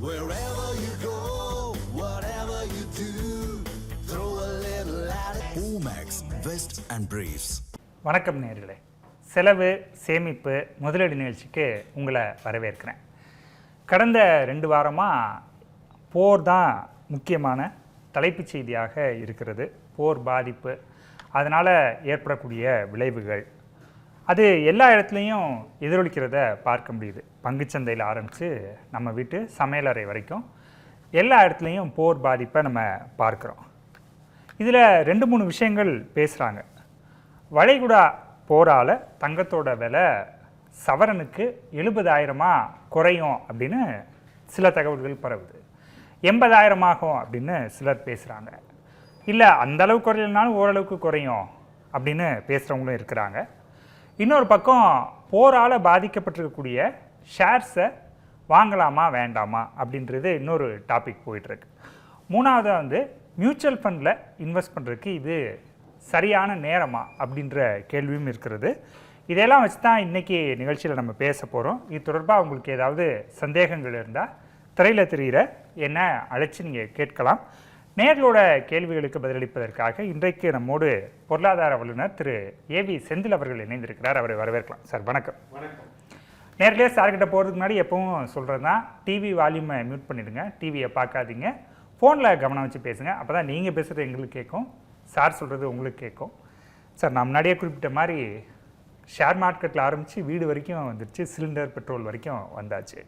Wherever you go, whatever you do, throw a little at it. Omax, Vest and Briefs. வணக்கம் நேயர்களே, செலவு சேமிப்பு முதலீடு நிகழ்ச்சிக்கு உங்களை வரவேற்கிறேன். கடந்த 2 வாரமாக போர் தான் முக்கியமான தலைப்புச் செய்தியாக இருக்கிறது. போர் பாதிப்பு, அதனால் ஏற்படக்கூடிய விளைவுகள், அது எல்லா இடத்துலையும் எதிரொலிக்கிறத பார்க்க முடியுது. பங்குச்சந்தையில் ஆரம்பித்து நம்ம வீட்டு சமையலறை வரைக்கும் எல்லா இடத்துலையும் போர் பாதிப்பை நம்ம பார்க்குறோம். இதில் 2-3 விஷயங்கள் பேசுகிறாங்க. வளைகுடா போரால் தங்கத்தோட விலை சவரனுக்கு 70,000 குறையும் அப்படின்னு சில தகவல்கள் பரவுது. 80,000 ஆகும் அப்படின்னு சிலர் பேசுகிறாங்க. இல்லை, அந்தளவு குறையிலனாலும் ஓரளவுக்கு குறையும் அப்படின்னு பேசுகிறவங்களும் இருக்கிறாங்க. இன்னொரு பக்கம் போரால் பாதிக்கப்பட்டிருக்கக்கூடிய ஷேர்ஸை வாங்கலாமா வேண்டாமா அப்படின்றது இன்னொரு டாபிக் போயிட்டுருக்கு. மூணாவது மியூச்சுவல் ஃபண்டில் இன்வெஸ்ட் பண்ணுறதுக்கு இது சரியான நேரமா அப்படின்ற கேள்வியும் இருக்கிறது. இதெல்லாம் வச்சு தான் இன்றைக்கி நிகழ்ச்சியில் நம்ம பேச போகிறோம். இது தொடர்பாக உங்களுக்கு ஏதாவது சந்தேகங்கள் இருந்தால் திரையில் தெரிகிற என்ன அழைச்சி நீங்கள் கேட்கலாம். நேர்களோட கேள்விகளுக்கு பதிலளிப்பதற்காக இன்றைக்கு நம்மோடு பொருளாதார வல்லுநர் திரு ஏவி செந்தில் அவர்கள் இணைந்திருக்கிறார். அவரை வரவேற்கலாம். சார் வணக்கம். வணக்கம். நேரிலே சார்கிட்ட போகிறதுக்கு முன்னாடி எப்பவும் சொல்கிறது தான், டிவி வால்யூமை மியூட் பண்ணிவிடுங்க, டிவியை பார்க்காதீங்க, ஃபோனில் கவனம் வச்சு பேசுங்க. அப்போ தான் நீங்கள் பேசுகிறது எங்களுக்கு கேட்கும், சார் சொல்கிறது உங்களுக்கு கேட்கும். சார், நான் முன்னாடியே குறிப்பிட்ட மாதிரி ஷேர் மார்க்கெட்டில் ஆரம்பித்து வீடு வரைக்கும் வந்துடுச்சு, சிலிண்டர் பெட்ரோல் வரைக்கும் வந்தாச்சு.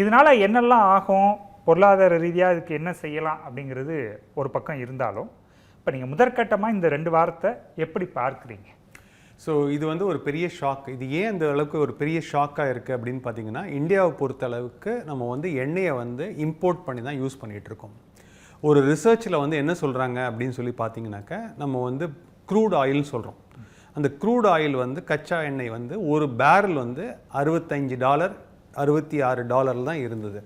இதனால் என்னெல்லாம் ஆகும், பொருளாதார ரீதியாக இதுக்கு என்ன செய்யலாம் அப்படிங்கிறது ஒரு பக்கம் இருந்தாலும், இப்போ நீங்கள் முதற்கட்டமாக இந்த 2 வாரத்தை எப்படி பார்க்குறீங்க? ஸோ இது ஒரு பெரிய ஷாக். இது ஏன் அந்த அளவுக்கு ஒரு பெரிய ஷாக்காக இருக்குது அப்படின்னு பார்த்தீங்கன்னா, இந்தியாவை பொறுத்த அளவுக்கு நம்ம எண்ணெயை இம்போர்ட் பண்ணி தான் யூஸ் பண்ணிகிட்ருக்கோம். ஒரு ரிசர்ச்சில் என்ன சொல்கிறாங்க அப்படின்னு சொல்லி பார்த்தீங்கன்னாக்கா, நம்ம க்ரூட் ஆயில்னு சொல்கிறோம். அந்த க்ரூட் ஆயில் கச்சா எண்ணெய் ஒரு பேரல் $65 $66 தான் இருந்தது.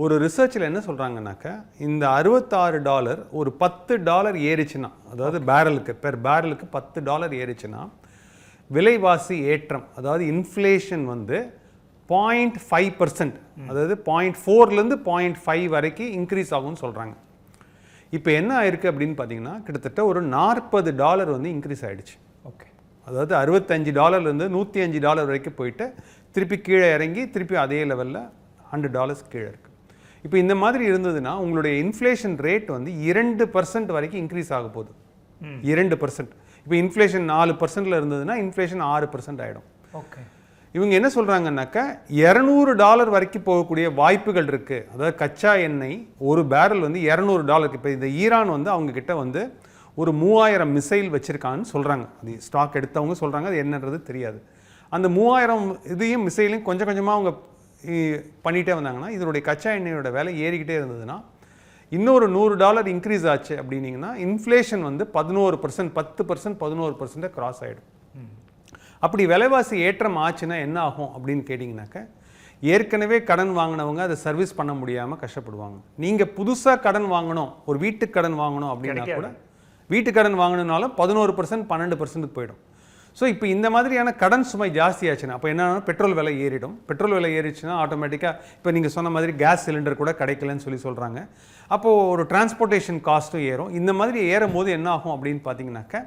ஒரு ரிசர்ச்சில் என்ன சொல்கிறாங்கன்னாக்கா, இந்த $66 ஒரு $10 ஏறிச்சுன்னா, அதாவது பேரலுக்கு $10 ஏறிச்சுன்னா, விலைவாசி ஏற்றம், அதாவது இன்ஃப்ளேஷன் 0.5%, அதாவது 0.4லேருந்து 0.5 வரைக்கும் இன்க்ரீஸ் ஆகும்னு சொல்கிறாங்க. இப்போ என்ன ஆயிருக்கு அப்படின்னு பார்த்தீங்கன்னா, கிட்டத்தட்ட ஒரு $40 இன்க்ரீஸ் ஆகிடுச்சு. ஓகே, அதாவது $65லேருந்து $105 வரைக்கும் போயிட்டு திருப்பி கீழே இறங்கி திருப்பி அதே லெவலில் $100 கீழே இருக்குது. இப்போ இந்த மாதிரி இருந்ததுன்னா உங்களுடைய இன்ஃப்ளேஷன் ரேட் 2% வரைக்கும் இன்க்ரீஸ் ஆக போகுது. 2%. இப்போ இன்ஃப்ளேஷன் 4%ல் இருந்ததுன்னா இன்ஃப்ளேஷன் 6% ஆகிடும். ஓகே, இவங்க என்ன சொல்கிறாங்கன்னாக்கா, $200 வரைக்கும் போகக்கூடிய வாய்ப்புகள் இருக்குது. அதாவது கச்சா எண்ணெய் ஒரு பேரல் $200. இப்போ இந்த ஈரான் அவங்க கிட்ட ஒரு 3000 மிசைல் வச்சுருக்காங்கன்னு சொல்கிறாங்க. அது ஸ்டாக் எடுத்தவங்க சொல்கிறாங்க, அது என்னன்றது தெரியாது. அந்த 3000 இதையும் மிசைலையும் கொஞ்சம் கொஞ்சமாக அவங்க பண்ணிகிட்டே வந்தாங்கன்னா, இதனுடைய கச்சா எண்ணெயோட விலை ஏறிக்கிட்டே இருந்ததுன்னா, இன்னொரு $100 இன்க்ரீஸ் ஆச்சு அப்படின்னீங்கன்னா இன்ஃப்ளேஷன் 11%, 10%, 11% கிராஸ் ஆகிடும். அப்படி விலைவாசி ஏற்றம் ஆச்சுன்னா என்ன ஆகும் அப்படின்னு கேட்டிங்கனாக்கா, ஏற்கனவே கடன் வாங்கினவங்க அதை சர்வீஸ் பண்ண முடியாமல் கஷ்டப்படுவாங்க. நீங்கள் புதுசாக கடன் வாங்கணும், ஒரு வீட்டுக்கு கடன் வாங்கணும் அப்படின்னா கூட, வீட்டு கடன் வாங்கணுனாலும் 11%, 12% போயிடும். ஸோ இப்போ இந்த மாதிரியான கடன் சுமை ஜாஸ்தி ஆச்சுன்னா அப்போ என்னன்னா, பெட்ரோல் விலை ஏறிடும். பெட்ரோல் விலை ஏறிச்சுன்னா ஆட்டோமேட்டிக்காக இப்போ நீங்கள் சொன்ன மாதிரி கேஸ் சிலிண்டர் கூட கிடைக்கலன்னு சொல்கிறாங்க. அப்போது ஒரு டிரான்ஸ்போர்ட்டேஷன் காஸ்ட்டும் ஏறும். இந்த மாதிரி ஏறும் போது என்ன ஆகும் அப்படின்னு பார்த்தீங்கன்னாக்கா,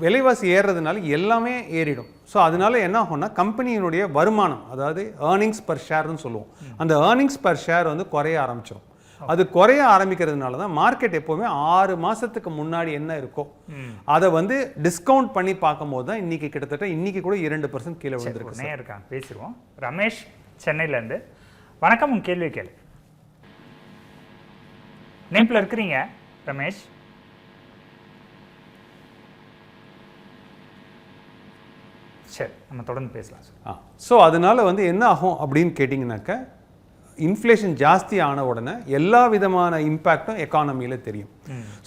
விலைவாசி ஏறுறதுனால எல்லாமே ஏறிடும். ஸோ அதனால என்ன ஆகும்னா, கம்பெனியினுடைய வருமானம், அதாவது ஏர்னிங்ஸ் பர் ஷேர்னு சொல்லுவோம், அந்த ஏர்னிங்ஸ் பர் ஷேர் குறைய ஆரம்பிச்சிடும். அது குறைய ஆரம்பிக்கிறதுனால தான் மார்க்கெட் எப்போவுமே 6 மாதத்துக்கு முன்னாடி என்ன இருக்கோ அதை டிஸ்கவுண்ட் பண்ணி பார்க்கும்போது தான் இன்னைக்கு கிட்டத்தட்ட இன்னைக்கு கூட 2% கீழே வந்துருக்கு. இருக்காங்க, பேசிடுவோம். ரமேஷ் சென்னையிலேருந்து, வணக்கம். உங்கள் கேள்வி கேளு. நேப்பில் இருக்கிறீங்க ரமேஷ்? சரி, நம்ம தொடர்ந்து பேசலாம் சார். ஸோ அதனால என்ன ஆகும் அப்படின்னு கேட்டிங்கனாக்கா, இன்ஃப்ளேஷன் ஜாஸ்தி ஆன உடனே எல்லா விதமான இம்பேக்டும் எக்கானமியில் தெரியும்.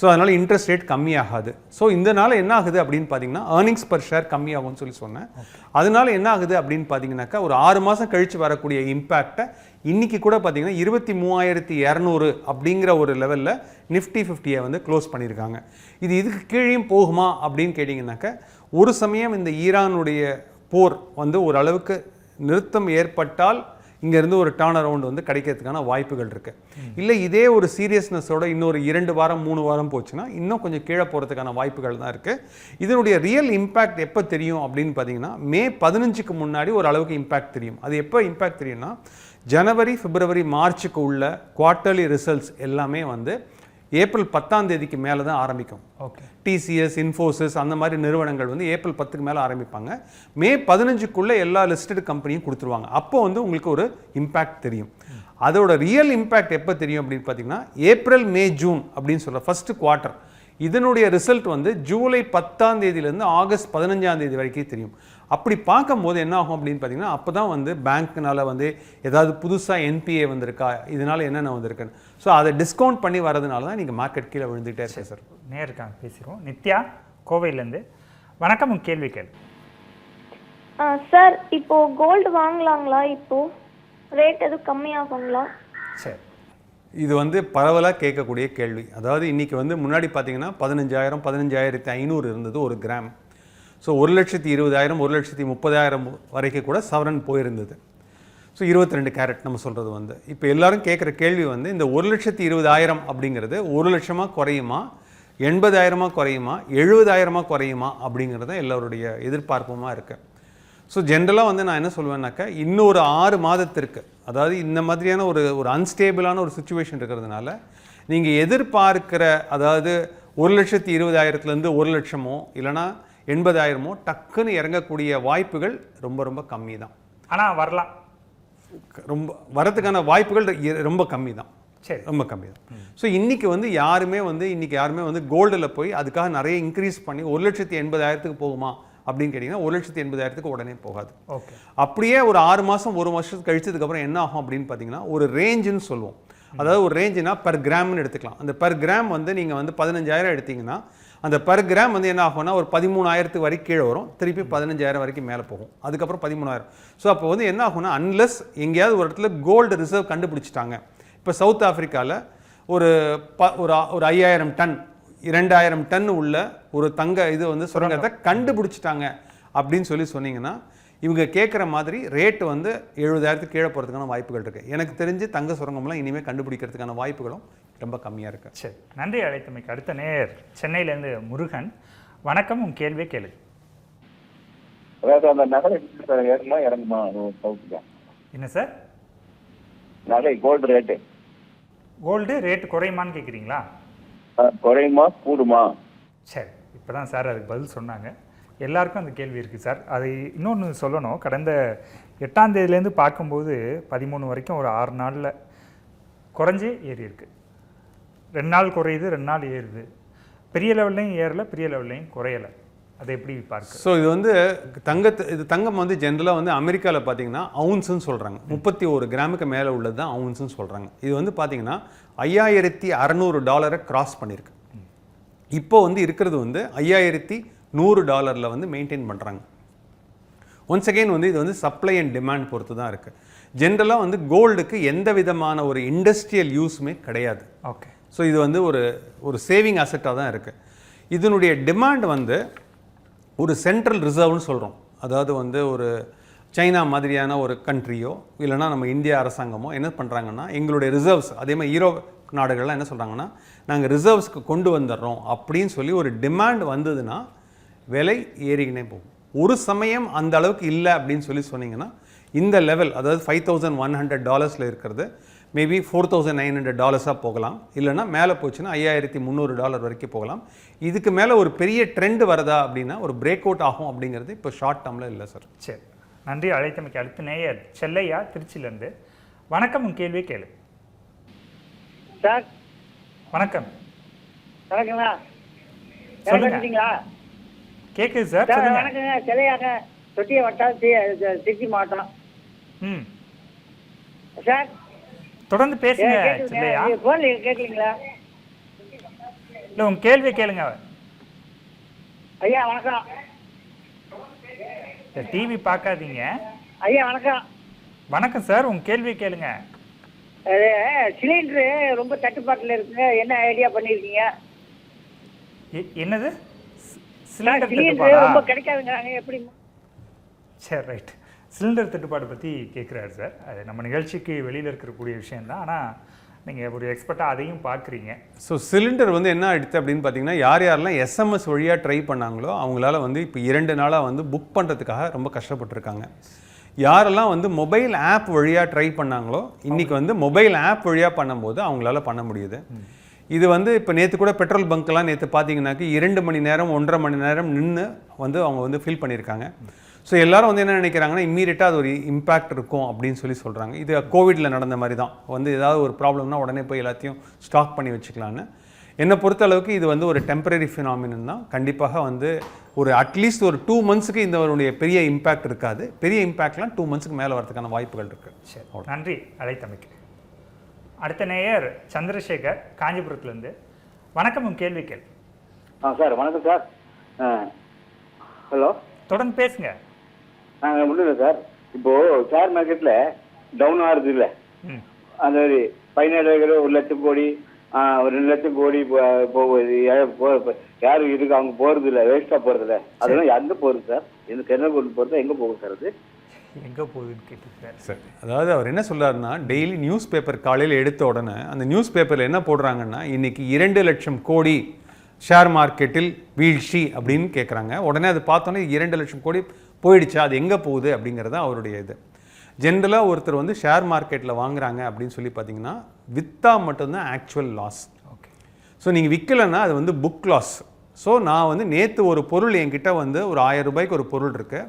ஸோ அதனால் இன்ட்ரெஸ்ட் ரேட் கம்மியாகாது. ஸோ இதனால் என்ன ஆகுது அப்படின்னு பார்த்தீங்கன்னா, ஏர்னிங்ஸ் பர் ஷேர் கம்மியாகும்னு சொன்னேன். அதனால என்ன ஆகுது அப்படின்னு பார்த்தீங்கன்னாக்கா, ஒரு 6 மாதம் கழித்து வரக்கூடிய இம்பேக்டை இன்றைக்கி கூட பார்த்தீங்கன்னா 23,200 அப்படிங்கிற ஒரு லெவலில் நிஃப்டி 50 க்ளோஸ் பண்ணியிருக்காங்க. இதுக்கு கீழேயும் போகுமா அப்படின்னு கேட்டிங்கனாக்கா, ஒரு சமயம் இந்த ஈரானுடைய போர் ஓரளவுக்கு நிறுத்தம் ஏற்பட்டால் இங்கேருந்து ஒரு டர்ன் அரவுண்ட் வந்து கிடைக்கிறதுக்கான வாய்ப்புகள் இருக்குது. இல்லை இதே ஒரு சீரியஸ்னஸோட இன்னொரு 2 வாரம் 3 வாரம் போச்சுன்னா இன்னும் கொஞ்சம் கீழே போகிறதுக்கான வாய்ப்புகள் தான் இருக்குது. இதனுடைய ரியல் இம்பேக்ட் எப்போ தெரியும் அப்படின்னு பார்த்தீங்கன்னா மே 15க்கு முன்னாடி ஒரு அளவுக்கு இம்பேக்ட் தெரியும். அது எப்போ இம்பேக்ட் தெரியும்னா ஜனவரி பிப்ரவரி மார்ச்சுக்கு உள்ள குவார்ட்டர்லி ரிசல்ட்ஸ் எல்லாமே வந்து ஏப்ரல் 10ஆம் தேதிக்கு மேலே தான் ஆரம்பிக்கும். ஓகே. டிசிஎஸ், இன்ஃபோசிஸ் அந்த மாதிரி நிறுவனங்கள் வந்து ஏப்ரல் 10க்கு மேலே ஆரம்பிப்பாங்க. மே 15க்குள்ளே எல்லா லிஸ்டட் கம்பெனியும் கொடுத்துருவாங்க. அப்போ வந்து உங்களுக்கு ஒரு இம்பேக்ட் தெரியும். அதோட ரியல் இம்பேக்ட் எப்போ தெரியும் அப்படின்னு பார்த்தீங்கன்னா ஏப்ரல் மே ஜூன் அப்படின்னு சொல்கிற ஃபஸ்ட்டு குவார்ட்டர். இதனுடைய ரிசல்ட் வந்து ஜூலை 10ஆம் தேதியிலேருந்து ஆகஸ்ட் 15ஆம் தேதி வரைக்கும் தெரியும். அப்படி பார்க்கும்போது என்ன ஆகும் அப்படின்னு பார்த்தீங்கன்னா அப்போ தான் வந்து பேங்க்னால் வந்து ஏதாவது புதுசாக என்பிஏ வந்திருக்கா, இதனால் என்னென்ன வந்திருக்குன்னு. ஸோ அதை டிஸ்கவுண்ட் பண்ணி வரதுனால தான் நீங்கள் மார்க்கெட் கீழே விழுந்துகிட்டே இருக்கு சார். நேருக்காங்க பேசிடுவோம். நித்யா கோவையிலேருந்து. வணக்கம், உங்கள் கேள்வி கேள்வி. சார் இப்போ கோல்டு வாங்கலாங்களா? இப்போ ரேட் எதுவும் கம்மியாகுங்களா? சரி, இது வந்து பரவலாக கேட்கக்கூடிய கேள்வி. அதாவது இன்றைக்கி வந்து முன்னாடி பார்த்தீங்கன்னா 15,000 15,500 இருந்தது ஒரு கிராம். ஸோ 1,20,000 1,30,000 வரைக்கும் கூட சவரன் போயிருந்தது. ஸோ 22 கேரட் நம்ம சொல்கிறது வந்து இப்போ எல்லாரும் கேட்குற கேள்வி வந்து இந்த 1,20,000 அப்படிங்கிறது 1 லட்சமாக குறையுமா, 80,000 குறையுமா, 70,000 குறையுமா அப்படிங்கிறது எல்லோருடைய எதிர்பார்ப்புமாக இருக்குது. ஸோ ஜென்ரலாக வந்து நான் என்ன சொல்லுவேன்னாக்கா இன்னொரு 6 மாதத்திற்கு, அதாவது இந்த மாதிரியான ஒரு அன்ஸ்டேபிளான ஒரு சுச்சுவேஷன் இருக்கிறதுனால நீங்கள் எதிர்பார்க்கிற, அதாவது 1,20,000லேருந்து 1 லட்சமோ இல்லைனா 80,000மோ டக்குன்னு இறங்கக்கூடிய வாய்ப்புகள் ரொம்ப ரொம்ப கம்மி தான். ஆனால் வரலாம், ரொம்ப வரதுக்கான வாய்ப்புகள் ரொம்ப கம்மி தான். சரி, ரொம்ப கம்மி தான். ஸோ இன்றைக்கி வந்து யாருமே வந்து கோல்டில் போய் அதுக்காக நிறைய இன்க்ரீஸ் பண்ணி 1,80,000க்கு போகுமா அப்படின்னு கேட்டிங்கன்னா 1,80,000க்கு உடனே போகாது. ஓகே. அப்படியே ஒரு 6 மாதம் 1 வருஷத்துக்கு கழிச்சதுக்கப்புறம் என்ன ஆகும் அப்படின்னு பார்த்தீங்கன்னா ஒரு ரேஞ்சுன்னு சொல்லுவோம். அதாவது ஒரு ரேஞ்சுனா பர் கிராம்னு எடுத்துக்கலாம். அந்த பர் கிராம் வந்து நீங்கள் வந்து 15,000 எடுத்திங்கன்னா அந்த பர் கிராம் வந்து என்ன ஆகும்னா ஒரு 13,000 வரைக்கும் கீழே வரும், திருப்பி 15,000 வரைக்கும் மேலே போகும், அதுக்கப்புறம் 13,000. ஸோ அப்போ வந்து என்ன ஆகும்னா அன்லெஸ் எங்கேயாவது ஒரு இடத்துல கோல்டு ரிசர்வ் கண்டுபிடிச்சிட்டாங்க. இப்போ சவுத் ஆஃப்ரிக்காவில் ஒரு 5,000 டன் 2,000 டன் உள்ள ஒரு தங்க இது வந்து சுரங்கத்தை கண்டுபிடிச்சிட்டாங்க அப்படின்னு சொன்னீங்கன்னா இவங்க கேட்குற மாதிரி ரேட்டு வந்து 70,000க்கு கீழே போகிறதுக்கான வாய்ப்புகள் இருக்குது. எனக்கு தெரிஞ்சு தங்க சுரங்கம்லாம் இனிமேல் கண்டுபிடிக்கிறதுக்கான வாய்ப்புகளும் ரொம்ப கம்மியாக இருக்குது. சரி, நன்றி அழைத்தமைக்கு. அடுத்த நேர் சென்னையிலேருந்து முருகன். வணக்கம், உங்கள் கேள்வியை கேளு. அதாவது அந்த நகை ஏறுமா இறங்குமா? என்ன சார்? நகை கோல்டு ரேட்டு குறையுமான்னு கேட்குறீங்களா? குறையுமா கூடுமா? சரி, இப்போ தான் சார் அதுக்கு பதில் சொன்னாங்க. எல்லாருக்கும் அந்த கேள்வி இருக்குது சார். அது இன்னொன்று சொல்லணும், கடந்த 8ஆம் தேதியிலேருந்து பார்க்கும்போது 13 வரைக்கும் ஒரு 6 நாளில் குறைஞ்சி ஏறி இருக்குது. 2 நாள் குறையுது, 2 நாள் ஏறுது. பெரிய லெவல்லையும் ஏறலை, பெரிய லெவல்லையும் குறையலை. அதை எப்படி பார்க்க? ஸோ இது வந்து தங்கம் வந்து ஜென்ரலாக வந்து அமெரிக்காவில் பார்த்தீங்கன்னா அவுன்ஸுன்னு சொல்கிறாங்க. 31 கிராமுக்கு மேலே உள்ளது தான் அவுன்ஸுன்னு சொல்கிறாங்க. இது வந்து பார்த்தீங்கன்னா $5,600 கிராஸ் பண்ணியிருக்கு. இப்போ வந்து இருக்கிறது வந்து $5,100 வந்து மெயின்டைன் பண்ணுறாங்க. ஒன்ஸ் அகெயின் வந்து இது வந்து சப்ளை அண்ட் டிமாண்ட் பொறுத்து தான் இருக்குது. ஜென்ரலாக வந்து கோல்டுக்கு எந்த விதமான ஒரு இண்டஸ்ட்ரியல் யூஸுமே கிடையாது. ஓகே. ஸோ இது வந்து ஒரு சேவிங் அசெட்டாக தான் இருக்குது. இதனுடைய டிமாண்ட் வந்து ஒரு சென்ட்ரல் ரிசர்வ்னு சொல்கிறோம். அதாவது வந்து ஒரு சைனா மாதிரியான ஒரு கண்ட்ரியோ இல்லைனா நம்ம இந்திய அரசாங்கமோ என்ன பண்ணுறாங்கன்னா எங்களுடைய ரிசர்வ்ஸ், அதே மாதிரி யூரோப் நாடுகள்லாம் என்ன சொல்கிறாங்கன்னா நாங்கள் ரிசர்வ்ஸ்க்கு கொண்டு வந்துடுறோம் அப்படின்னு சொல்லி ஒரு டிமாண்ட் வந்ததுன்னா விலை ஏறிக்கினே போகும். ஒரு சமயம் அந்த அளவுக்கு இல்லை அப்படின்னு சொன்னீங்கன்னா இந்த லெவல், அதாவது $5,100 இருக்கிறது மேபி $4,900 போகலாம், இல்லைனா மேலே போச்சுன்னா $5,300 வரைக்கும் போகலாம். இதுக்கு மேலே ஒரு பெரிய ட்ரெண்ட் வருதா அப்படின்னா ஒரு பிரேக் அவுட் ஆகும் அப்படிங்கிறது இப்போ ஷார்ட் டேர்மில் இல்லை சார். சரி, நன்றி அழைத்தமைக்கு. அடுத்த நேயர் செல்லையா திருச்சியிலேருந்து. வணக்கம், உன் கேள்வியை கேளு. சார் வணக்கம். வணக்கங்களா? சொல்லுங்க. கேட்குது சார், சொல்லுங்க. வணக்கங்க, செல்லையாங்க, தொட்டிய வட்டம், திருச்சி மாவட்டம். ம், சார் தொடர்ந்து பேசுங்க செல்லையா. போன்ல கேட்கலீங்களா? இல்லை, உங்க கேள்வியை கேளுங்க. ஐயா வணக்கம். டிவி பார்க்காதீங்க. ஐயா வணக்கம். வணக்கம் சார், உங்க கேள்வியை கேளுங்க. சிலிண்டரு ரொம்ப தட்டுப்பாட்டில் இருக்குங்க, என்ன ஐடியா பண்ணியிருக்கீங்க? என்னது? சிலிண்டர் ரொம்ப கிடைக்காதுங்கிறாங்க, எப்படி? சரி, ரைட். சிலிண்டர் தட்டுப்பாடு பற்றி கேட்குறாரு சார். அது நம்ம நிகழ்ச்சிக்கு வெளியில் இருக்கக்கூடிய விஷயந்தான். ஆனால் நீங்கள் ஒரு எக்ஸ்பர்ட்டாக அதையும் பார்க்குறீங்க. ஸோ சிலிண்டர் வந்து என்ன ஆயிடுச்சு அப்படின்னு பார்த்தீங்கன்னா, யார் யாரெல்லாம் எஸ்எம்எஸ் வழியாக ட்ரை பண்ணாங்களோ அவங்களால வந்து இப்போ 2 நாளாக வந்து புக் பண்ணுறதுக்காக ரொம்ப கஷ்டப்பட்டுருக்காங்க. யாரெல்லாம் வந்து மொபைல் ஆப் வழியாக ட்ரை பண்ணாங்களோ இன்றைக்கி வந்து மொபைல் ஆப் வழியாக பண்ணும்போது அவங்களால பண்ண முடியுது. இது வந்து இப்போ நேற்று கூட பெட்ரோல் பங்க்லாம் நேற்று பார்த்தீங்கன்னாக்கி 2 மணி நேரம் 1.5 மணி நேரம் நின்று வந்து அவங்க வந்து ஃபில் பண்ணியிருக்காங்க. ஸோ எல்லாரும் வந்து என்ன நினைக்கிறாங்கன்னா இம்மீடியட்டாக அது ஒரு இம்பேக்ட் இருக்கும் அப்படின்னு சொல்கிறாங்க. இது கோவிடில் நடந்த மாதிரி தான். வந்து ஏதாவது ஒரு ப்ராப்ளம்னா உடனே போய் எல்லாத்தையும் ஸ்டாக் பண்ணி வச்சுக்கலான்னு. என்னை பொறுத்த அளவுக்கு இது வந்து ஒரு டெம்பரரி ஃபினாமினன் தான். கண்டிப்பாக வந்து ஒரு அட்லீஸ்ட் ஒரு 2 மந்த்ஸுக்கு இந்த ஒரு பெரிய இம்பேக்ட் இருக்காது. பெரிய இம்பேக்ட்லாம் 2 மந்த்ஸுக்கு மேலே வரதுக்கான வாய்ப்புகள் இருக்குது. சரி, நன்றி அழைத்தமைக்கு. அடுத்த நேயர் சந்திரசேகர் காஞ்சிபுரத்துலேருந்து. வணக்கம், உன் கேள்வி கேள். சார் வணக்கம் சார். ஹலோ, தொடர்ந்து பேசுங்க. ஒன்றும் இல்லை சார். இப்போது ஷேர் மார்க்கெட்டில் டவுன் ஆகுது இல்லை, அந்த மாதிரி 17 1 லட்சம் கோடி ஒரு 2 லட்சம் கோடி போகுது. யாரும் இருக்கு அவங்க போகிறது இல்லை, வேஸ்ட்டாக போகிறது இல்லை. அதெல்லாம் எங்கே போகுது சார்? எனக்கு என்ன கொண்டு போகிறது, எங்கே போகுது சார்? அது எங்கே போகுதுன்னு கேட்டுருக்காரு சார். அதாவது அவர் என்ன சொல்கிறாருன்னா, டெய்லி நியூஸ் பேப்பர் காலையில் எடுத்த உடனே அந்த நியூஸ் பேப்பரில் என்ன போடுறாங்கன்னா, இன்றைக்கி 2 லட்சம் கோடி ஷேர் மார்க்கெட்டில் வீழ்ச்சி அப்படின்னு கேட்குறாங்க. உடனே அது பார்த்தோன்னே 2 லட்சம் கோடி போயிடுச்சா, அது எங்கே போகுது அப்படிங்கிறது அவருடைய இது. ஜென்ரலாக ஒருத்தர் வந்து ஷேர் மார்க்கெட்டில் வாங்குறாங்க அப்படின்னு சொல்லி பார்த்தீங்கன்னா விற்றா மட்டும்தான் ஆக்சுவல் லாஸ். ஓகே. ஸோ நீங்கள் விற்கலைன்னா அது வந்து புக் லாஸ். ஸோ நான் வந்து நேற்று ஒரு பொருள் என்கிட்ட வந்து ஒரு 1000 ரூபாய்க்கு ஒரு பொருள் இருக்குது.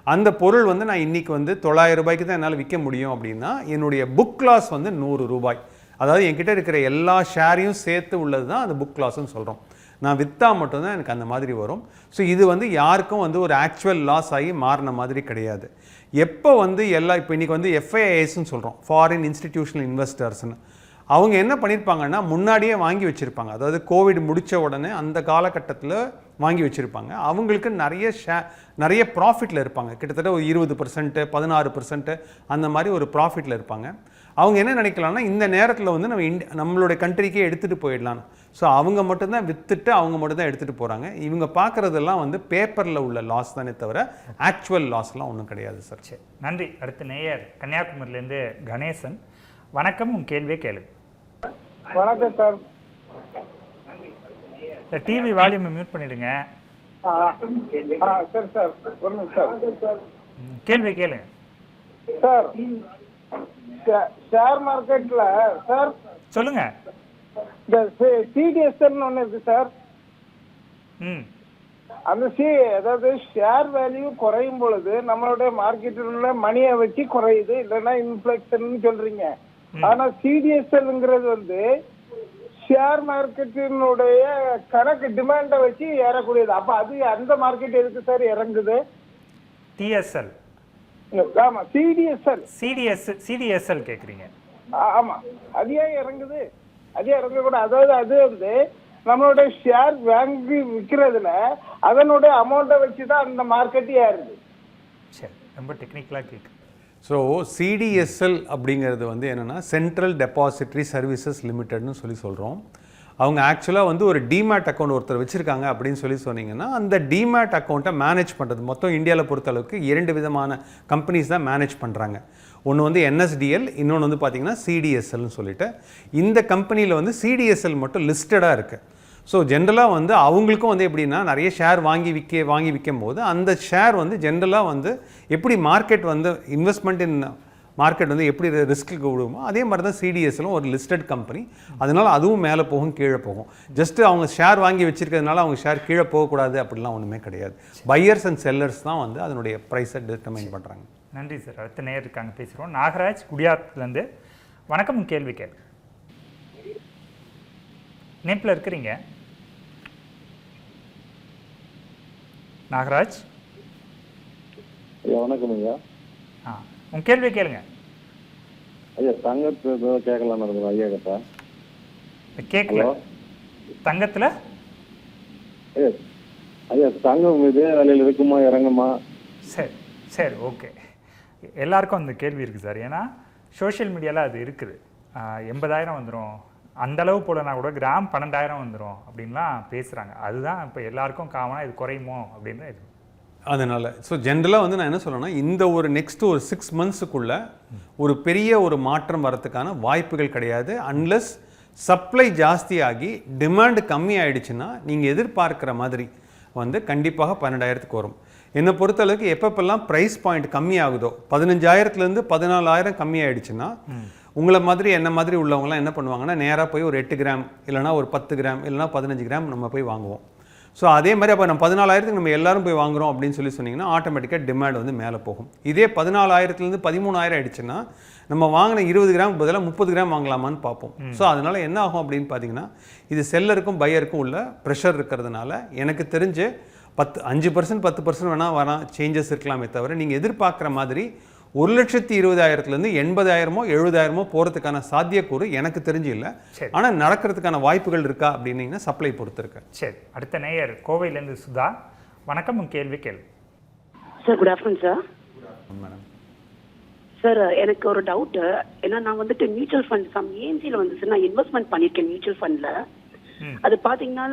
அந்த பொருள் வந்து நான் இன்றைக்கி வந்து 900 ரூபாய்க்கு தான் என்னால் விற்க முடியும் அப்படின்னா என்னுடைய புக் லாஸ் வந்து 100 ரூபாய். அதாவது என்கிட்ட இருக்கிற எல்லா ஷேரையும் சேர்த்து உள்ளது தான் அந்த புக் லாஸ்ன்னு சொல்கிறோம். நான் விற்றா மட்டும்தான் எனக்கு அந்த மாதிரி வரும். ஸோ இது வந்து யாருக்கும் வந்து ஒரு ஆக்சுவல் லாஸ் ஆகி மாறின மாதிரி கிடையாது. எப்போ வந்து இப்போ இன்றைக்கி வந்து FIIsன்னு சொல்கிறோம், ஃபாரின் இன்ஸ்டிடியூஷனல் இன்வெஸ்டர்ஸ்னு. அவங்க என்ன பண்ணியிருப்பாங்கன்னா முன்னாடியே வாங்கி வச்சுருப்பாங்க. அதாவது கோவிட் முடித்த உடனே அந்த காலகட்டத்தில் வாங்கி வச்சுருப்பாங்க. அவங்களுக்கு நிறைய ப்ராஃபிட்டில் இருப்பாங்க. கிட்டத்தட்ட ஒரு 20%, 16% அந்த மாதிரி ஒரு ப்ராஃபிட்டில் இருப்பாங்க. அவங்க என்ன நினைக்கலாம்னா இந்த நேரத்தில் வந்து நம்மளுடைய கண்ட்ரிக்கே எடுத்துகிட்டு போயிடலாம். ஸோ அவங்க மட்டும்தான் விற்றுட்டு அவங்க மட்டும்தான் எடுத்துகிட்டு போகிறாங்க. இவங்க பார்க்குறதெல்லாம் வந்து பேப்பரில் உள்ள லாஸ் தானே தவிர ஆக்சுவல் லாஸ்லாம் ஒன்றும் கிடையாது சார். சரி, நன்றி. அடுத்த நேயர் கன்னியாகுமரியிலேருந்து கணேசன். வணக்கம், உன் கேள்வியை கேளு. வணக்கம் சார். இந்த டிவி வால்யூமை மியூட் பண்ணிடுங்க. சரி சார், ஒரு நிமிஷம் சார். கேள்வி கேளுங்க சார். ஷேர் மார்க்கெட்ல சார் சொல்லுங்க. இந்த CDSL ஒன்று இருக்கு சார். அந்த அதாவது ஷேர் வேல்யூ குறையும் பொழுது நம்மளுடைய மார்க்கெட்டில் உள்ள மணியை வச்சு குறையுது, இல்லைன்னா இன்ஃப்ளேஷன் சொல்றீங்க. ஆனா CDSLங்கிறது வந்து ஷேர் மார்க்கெட்டினுடைய கணக்கு டிமாண்டை வச்சு ஏறக்கூடியது. அப்ப அது அந்த மார்க்கெட் எதுக்கு சார் இறங்குது? TSL. ஆமா, CDSL கேக்குறீங்க. ஆமா, அது ஏன் இறங்குது? அது இறங்கக்கூடாது. அதாவது அது வந்து நம்மளோட ஷேர் வாங்கி விற்கிறதுல அதனுடைய அமௌண்ட்டை வச்சு தான் அந்த மார்க்கெட் ஏறுது. சரி, ரொம்ப டெக்னிக்கலாக கேட்கு. ஸோ CDSL அப்படிங்கிறது வந்து என்னென்னா சென்ட்ரல் டெபாசிட்ரி சர்வீசஸ் லிமிடெட்னு சொல்கிறோம். அவங்க ஆக்சுவலாக வந்து ஒரு டிமேட் அக்கௌண்ட் ஒருத்தர் வச்சுருக்காங்க அப்படின்னு சொன்னீங்கன்னா அந்த டிமேட் அக்கௌண்ட்டை மேனேஜ் பண்ணுறது மொத்தம் இந்தியாவில் பொறுத்தளவுக்கு 2 விதமான கம்பெனிஸ் தான் மேனேஜ் பண்ணுறாங்க. ஒன்று வந்து NSDL, இன்னொன்று வந்து பார்த்திங்கன்னா CDSLன்னு சொல்லிட்டு. இந்த கம்பெனியில் வந்து CDSL மட்டும் லிஸ்டடாக இருக்குது. ஸோ ஜென்ரலாக வந்து அவங்களுக்கும் வந்து எப்படின்னா நிறைய ஷேர் வாங்கி விற்கும் போது அந்த ஷேர் வந்து ஜென்ரலாக வந்து எப்படி மார்க்கெட் வந்து இன்வெஸ்ட்மெண்ட் இன் மார்க்கெட் வந்து எப்படி ரிஸ்க்கு விடுமோ அதே மாதிரி தான் CDSலும் ஒரு லிஸ்டட் கம்பெனி. அதனால் அதுவும் மேலே போகும் கீழே போகும். ஜஸ்ட்டு அவங்க ஷேர் வாங்கி வச்சுருக்கிறதுனால அவங்க ஷேர் கீழே போகக்கூடாது அப்படிலாம் ஒன்றுமே கிடையாது. பையர்ஸ் அண்ட் செல்லர்ஸ் தான் வந்து அதனுடைய ப்ரைஸை டிட்டர்மைன் பண்ணுறாங்க. நன்றி சார். அடுத்த நேர் இருக்காங்க, பேசுகிறோம். நாகராஜ் குடியாத்துலேருந்து. வணக்கம், கேள்வி கேள். இணைப்பில் இருக்கிறீங்க நாகராஜ். வணக்கம் ஐயா. உங்க கேள்வி கேளுங்க ஐயா. தங்கத்து கேட்கலாம் ஐயா கிட்ட கேட்கல. தங்கத்தில் ஐயா தங்கம் இதே விலையில் இருக்குமா இறங்குமா? சரி சரி, ஓகே. எல்லாருக்கும் அந்த கேள்வி இருக்குது சார். ஏன்னா சோஷியல் மீடியாவில் அது இருக்குது. 80,000 வந்துடும், அந்தளவு போலனா கூட கிராம் 12,000 வந்துடும் அப்படின்லாம் பேசுகிறாங்க. அதுதான் இப்போ எல்லாருக்கும் காமனாக இது குறையுமோ அப்படின்னு இது. அதனால் ஸோ ஜென்ரலாக வந்து நான் என்ன சொல்லணும்னா இந்த ஒரு நெக்ஸ்ட் ஒரு 6 மந்த்ஸுக்குள்ளே ஒரு பெரிய ஒரு மாற்றம் வரத்துக்கான வாய்ப்புகள் கிடையாது. அன்லெஸ் சப்ளை ஜாஸ்தியாகி டிமாண்ட் கம்மி ஆயிடுச்சுன்னா நீங்கள் எதிர்பார்க்குற மாதிரி வந்து கண்டிப்பாக 12,000க்கு வரும். என்னை பொறுத்தளவுக்கு எப்பப்பெல்லாம் ப்ரைஸ் பாயிண்ட் கம்மி ஆகுதோ 15,000லேருந்து 14,000 கம்மி ஆயிடுச்சுன்னா உங்களை மாதிரி என்ன மாதிரி உள்ளவங்களாம் என்ன பண்ணுவாங்கன்னா நேராக போய் ஒரு 8 கிராம் இல்லைனா ஒரு 10 கிராம் இல்லைனா 15 கிராம் நம்ம போய் வாங்குவோம். ஸோ அதே மாதிரி அப்போ நம்ம 14,000க்கு நம்ம எல்லாரும் போய் வாங்குறோம் அப்படின்னு சொன்னீங்கன்னா ஆட்டோமேட்டிக்காக டிமாண்ட் வந்து மேலே போகும். இதே 14,000லேருந்து 13,000 ஆயிடுச்சுன்னா நம்ம வாங்கின 20 கிராம் பதிலாக 30 கிராம் வாங்கலாமான்னு பார்ப்போம். ஸோ அதனால் என்ன ஆகும் அப்படின்னு பார்த்தீங்கன்னா இது செல்லருக்கும் பையருக்கும் உள்ள ப்ரெஷர் இருக்கிறதுனால எனக்கு தெரிஞ்சு 5% 10% வேணால் வரலாம் சேஞ்சஸ் இருக்கலாமே தவிர நீங்கள் எதிர்பார்க்குற மாதிரி 1,20,000லேருந்து 80,000மோ 70,000மோ போகிறதுக்கான சாத்தியக்கூறு எனக்கு தெரிஞ்சு இல்லை. ஆனால் நடக்கிறதுக்கான வாய்ப்புகள் இருக்கா அப்படின்னீங்கன்னா சப்ளை பொறுத்து இருக்கு. சரி, அடுத்த நேயர் கோவையிலேருந்து சுதா. வணக்கம், உங்கள் கேள்வி கேள்வி. Sir good afternoon sir. Madam sir எனக்கு ஒரு டவுட்டு. ஏன்னா நான் வந்துட்டு மியூச்சுவல் ஃபண்ட் ஏஎன்சியில் வந்து சார் நான் இன்வெஸ்ட்மெண்ட் பண்ணியிருக்கேன் மியூச்சுவல் ஃபண்டில். அது பார்த்தீங்கன்னா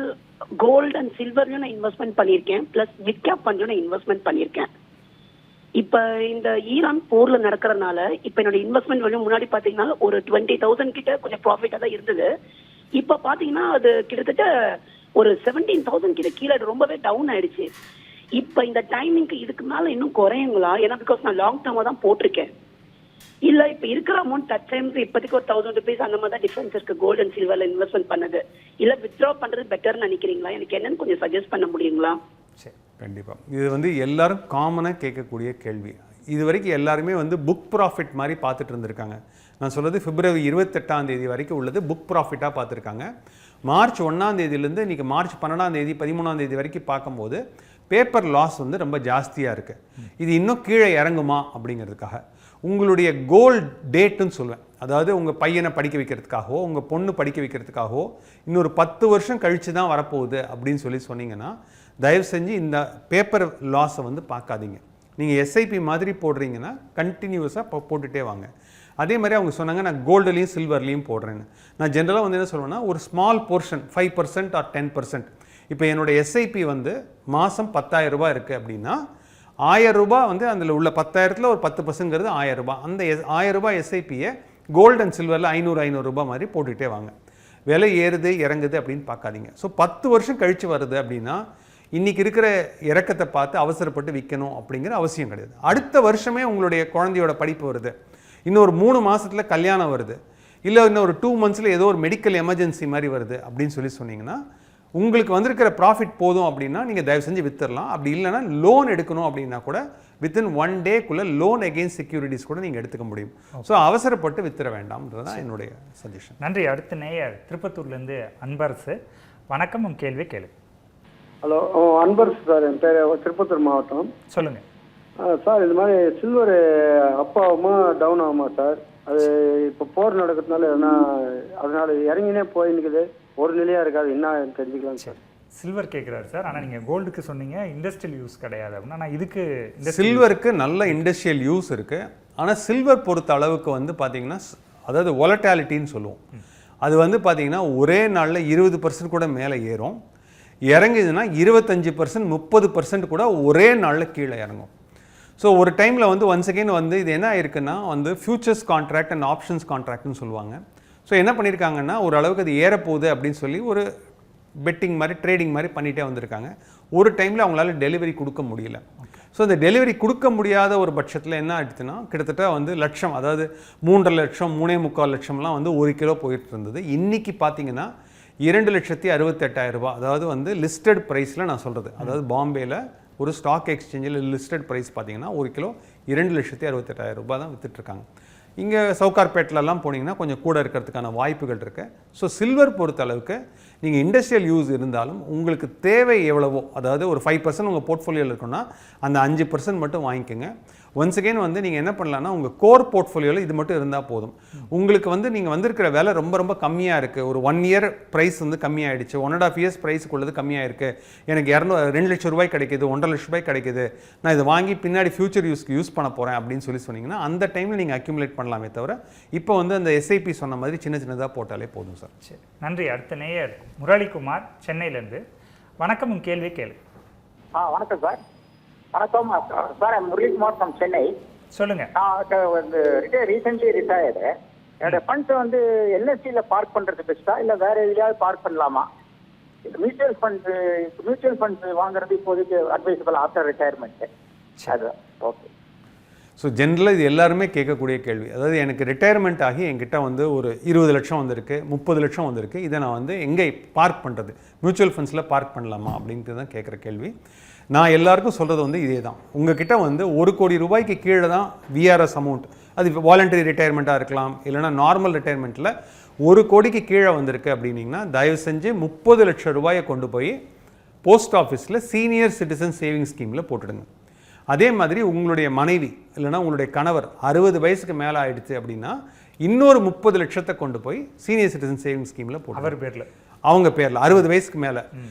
கோல்டு அண்ட் சில்வர்லையும் நான் இன்வெஸ்ட்மெண்ட் பண்ணியிருக்கேன், ப்ளஸ் மிட் கேப் ஃபண்ட்லையும் நான் இன்வெஸ்ட்மெண்ட் பண்ணியிருக்கேன். இப்போ இந்த ஈரான் போர்ல நடக்கிறதுனால இப்போ என்னோட இன்வெஸ்ட்மெண்ட் வந்து முன்னாடி பார்த்தீங்கன்னா ஒரு 20,000 கிட்ட கொஞ்சம் ப்ராஃபிட்டாக தான் இருந்தது. இப்போ பார்த்தீங்கன்னா அது கிட்டத்தட்ட ஒரு 17,000 கிட்ட கீழே ரொம்பவே டவுன் ஆயிடுச்சு. இப்போ இந்த டைமிங்க்கு இதுக்கு மேலே இன்னும் குறையுங்களா? ஏன்னா பிகாஸ் நான் லாங் டேர்மாக தான் போட்டிருக்கேன். இல்லை இப்போ இருக்கிற அமௌண்ட் டச் டைம்ஸ் இப்போதைக்கு ஒரு 1,000 rupees அந்த மாதிரி தான் டிஃபரன்ஸ் இருக்கு கோல்டு அண்ட் சில்வரில் இன்வெஸ்ட்மெண்ட் பண்ணது. இல்லை வித்ட்ரா பண்ணுறது பெட்டர்னு நினைக்கிறீங்களா? எனக்கு என்னன்னு கொஞ்சம் சஜஸ்ட் பண்ண முடியுங்களா? சரி, கண்டிப்பாக. இது வந்து எல்லாரும் காமனாக கேட்கக்கூடிய கேள்வி. இது வரைக்கும் எல்லாருமே வந்து புக் ப்ராஃபிட் மாதிரி பார்த்துட்டு இருந்திருக்காங்க. நான் சொல்கிறது February 28 வரைக்கும் உள்ளது புக் ப்ராஃபிட்டாக பார்த்துருக்காங்க. March 1 இன்றைக்கி March 12 13 வரைக்கும் பார்க்கும்போது பேப்பர் லாஸ் வந்து ரொம்ப ஜாஸ்தியாக இருக்குது. இது இன்னும் கீழே இறங்குமா அப்படிங்கிறதுக்காக உங்களுடைய கோல் டேட்டுன்னு சொல்லுவேன். அதாவது உங்கள் பையனை படிக்க வைக்கிறதுக்காகவோ உங்கள் பொண்ணு படிக்க வைக்கிறதுக்காகவோ இன்னொரு 10 வருஷம் கழித்து தான் வரப்போகுது அப்படின்னு சொன்னீங்கன்னா தயவு செஞ்சு இந்த பேப்பர் லாஸை வந்து பார்க்காதீங்க. நீங்கள் எஸ்ஐபி மாதிரி போடுறீங்கன்னா கண்டினியூஸாக போட்டுகிட்டே வாங்க. அதே மாதிரி அவங்க சொன்னாங்க நான் கோல்டுலேயும் சில்வர்லேயும் போடுறேன்னு. நான் ஜென்ரலாக வந்து என்ன சொல்லுவேன்னா ஒரு ஸ்மால் போர்ஷன் 5% ஆர் 10%. இப்போ என்னோடய எஸ்ஐபி வந்து மாதம் 10,000 ரூபாய் இருக்குது அப்படின்னா 1,000 ரூபாய் வந்து அதில் உள்ள 10,000ல் ஒரு 10%ங்கிறது 1,000 ரூபாய். அந்த 1,000 ரூபாய் எஸ்ஐபியை கோல்டு அண்ட் சில்வரில் 500 ரூபாய் மாதிரி போட்டுகிட்டே வாங்க. விலை ஏறுது இறங்குது அப்படின்னு பார்க்காதீங்க. ஸோ 10 வருஷம் கழித்து வருது அப்படின்னா இன்றைக்கி இருக்கிற இறக்கத்தை பார்த்து அவசரப்பட்டு விற்கணும் அப்படிங்கிற அவசியம் கிடையாது. அடுத்த வருஷமே உங்களுடைய குழந்தையோட படிப்பு வருது, இன்னொரு 3 மாதத்தில் கல்யாணம் வருது, இல்லை இன்னொரு 2 monthsல ஏதோ ஒரு மெடிக்கல் எமர்ஜென்சி மாதிரி வருது அப்படின்னு சொன்னீங்கன்னா உங்களுக்கு வந்திருக்கிற ப்ராஃபிட் போதும் அப்படின்னா நீங்கள் தயவு செஞ்சு வித்துடலாம். அப்படி இல்லைனா லோன் எடுக்கணும் அப்படின்னா கூட வித்தின் 1 டேக்குள்ளே லோன் அகெயின்ஸ்ட் செக்யூரிட்டிஸ் கூட நீங்கள் எடுத்துக்க முடியும். ஸோ அவசரப்பட்டு வித்துற வேண்டாம்ன்றதான் என்னுடைய சஜஷன். நன்றி. அடுத்த நேயர் திருப்பத்தூர்லேருந்து அன்பரசு. வணக்கம், உங்கள் கேள்வி கேளு. Hello, Anbarasu sir. என் பேர் திருப்பத்தூர் மாவட்டம். சொல்லுங்கள் சார். இது மாதிரி சில்வர் அப் ஆகுமா டவுன் ஆகுமா சார்? அது இப்போ போர் நடக்கிறதுனால எதனா அதனால இறங்கினே போயின்னுக்குது, ஒரு நிலையாக இருக்காது, என்ன தெரிஞ்சுக்கலாம் சார்? சில்வர் கேட்குறாரு சார். ஆனால் நீங்கள் கோல்டுக்கு சொன்னீங்க இண்டஸ்ட்ரியல் யூஸ் கிடையாது அப்படின்னா நான் இதுக்கு சில்வருக்கு நல்ல இண்டஸ்ட்ரியல் யூஸ் இருக்குது. ஆனால் சில்வர் பொறுத்த அளவுக்கு வந்து பார்த்தீங்கன்னா அதாவது வொலட்டாலிட்டின்னு சொல்லுவோம். அது வந்து பார்த்தீங்கன்னா ஒரே நாளில் 20% கூட மேலே ஏறும், இறங்குதுன்னா 25% 30% கூட ஒரே நாளில் கீழே இறங்கும். ஸோ ஒரு டைமில் வந்து ஒன்ஸ் அகெயின் வந்து இது என்ன ஆயிருக்குன்னா வந்து ஃபியூச்சர்ஸ் கான்ட்ராக்ட் அண்ட் ஆப்ஷன்ஸ் கான்ட்ராக்ட்னு சொல்லுவாங்க. ஸோ என்ன பண்ணியிருக்காங்கன்னா ஒரு அளவுக்கு அது ஏறப்போகுது அப்படின்னு சொல்லி ஒரு பெட்டிங் மாதிரி ட்ரேடிங் மாதிரி பண்ணிகிட்டே வந்திருக்காங்க. ஒரு டைமில் அவங்களால டெலிவரி கொடுக்க முடியல. ஸோ இந்த டெலிவரி கொடுக்க முடியாத ஒரு பட்சத்தில் என்ன ஆயிடுச்சுன்னா கிட்டத்தட்ட வந்து லட்சம், அதாவது 3.5 லட்சம் 3.25 லட்சம்லாம் வந்து 1 கிலோ போயிட்டு இருந்தது. இன்றைக்கி பார்த்தீங்கன்னா 2,68,000 ரூபாய், அதாவது வந்து லிஸ்டட் ப்ரைஸில் நான் சொல்கிறது, அதாவது பாம்பேயில் ஒரு ஸ்டாக் எக்ஸ்சேஞ்சில் லிஸ்டட் ப்ரைஸ் பார்த்தீங்கன்னா 1 கிலோ 2,68,000 ரூபாய் தான் விற்றுட்ருக்காங்க. இங்கே சவுகார்பேட்டிலலாம் போனீங்கன்னா கொஞ்சம் கூட இருக்கிறதுக்கான வாய்ப்புகள் இருக்குது. ஸோ சில்வர் பொறுத்த அளவுக்கு நீங்கள் இண்டஸ்ட்ரியல் யூஸ் இருந்தாலும் உங்களுக்கு தேவை எவ்வளவோ, அதாவது ஒரு 5% உங்கள் போர்ட்ஃபோலியோவில் இருக்குன்னா அந்த 5% மட்டும் வாங்கிக்கோங்க. ஒன்ஸ் அகெயின் வந்து நீங்கள் என்ன பண்ணலான்னா உங்கள் கோர் போர்ட்ஃபோலியோவில் இது மட்டும் இருந்தால் போதும். உங்களுக்கு வந்து நீங்கள் வந்திருக்கிற விலை ரொம்ப ரொம்ப கம்மியாக இருக்குது, ஒரு 1 இயர் ப்ரைஸ் வந்து கம்மியாகிடுச்சு, 1.5 இயர்ஸ் ப்ரைஸுக்குள்ளது கம்மியாக இருக்குது, எனக்கு 2 லட்சம் ரூபாய் கிடைக்கிது, 1.5 லட்ச ரூபாய் கிடைக்கிது, நான் இதை வாங்கி பின்னாடி ஃபியூச்சர் யூஸ் பண்ண போகிறேன் அப்படின்னு சொன்னீங்கன்னா அந்த டைமில் நீங்கள் அக்யூமுலேட் பண்ணலாமே தவிர இப்போ வந்து அந்த எஸ்ஐபி சொன்ன மாதிரி சின்னதாக போட்டாலே போதும் சார். சரி, நன்றி. அடுத்த நேயர் முரளிக்குமார் சென்னையிலேருந்து. வணக்கம், உங்கள் கேள்வி கேளு. வணக்கம் சார். வணக்கம் சார், முரளிகுமார் ஃப்ரம் சென்னை. சொல்லுங்க. நான் வந்து ரீசென்ட்லி ரிட்டையர்டு. என்னோட ஃபண்ட்ஸ் வந்து எல்எஸ்சியில் பார்க் பண்ணுறது பெஸ்ட்டா இல்லை வேற எதுலையாவது பார்க் பண்ணலாமா? மியூச்சுவல் ஃபண்ட்ஸ் வாங்குறது இப்போதைக்கு அட்வைசபிள் ஆஃப்டர் ரிட்டையர்மெண்ட்டு. அது ஓகே. ஸோ ஜென்ரலாக இது எல்லாருமே கேட்கக்கூடிய கேள்வி. அதாவது எனக்கு ரிட்டையர்மெண்ட் ஆகி என்கிட்ட வந்து ஒரு 20 லட்சம் வந்திருக்கு, 30 லட்சம் வந்திருக்கு, இதை நான் வந்து எங்கே பார்க் பண்ணுறது, மியூச்சுவல் ஃபண்ட்ஸில் பார்க் பண்ணலாமா அப்படின்ட்டு தான் கேட்குற கேள்வி. நான் எல்லாருக்கும் சொல்கிறது வந்து இதே தான். உங்ககிட்ட வந்து 1 கோடி ரூபாய்க்கு கீழே தான் விஆர்எஸ் அமௌண்ட், அது வாலண்டரி ரிட்டையர்மெண்ட்டாக இருக்கலாம், இல்லைனா நார்மல் ரிட்டையர்மெண்ட்டில் 1 கோடிக்கு கீழே வந்திருக்கு அப்படின்னிங்கன்னா தயவு செஞ்சு 30 லட்சம் ரூபாயை கொண்டு போய் போஸ்ட் ஆஃபீஸில் சீனியர் சிட்டிசன் சேவிங்ஸ் ஸ்கீமில் போட்டுடுங்க. அதே மாதிரி உங்களுடைய மனைவி இல்லைனா உங்களுடைய கணவர் 60 வயசுக்கு மேலே ஆயிடுச்சு அப்படின்னா இன்னொரு 30 லட்சத்தை கொண்டு போய் சீனியர் சிட்டிசன் சேவிங்ஸ் ஸ்கீமில் போட்டு அவர் பேரில், அவங்க பேரில் 60 வயசுக்கு மேலே.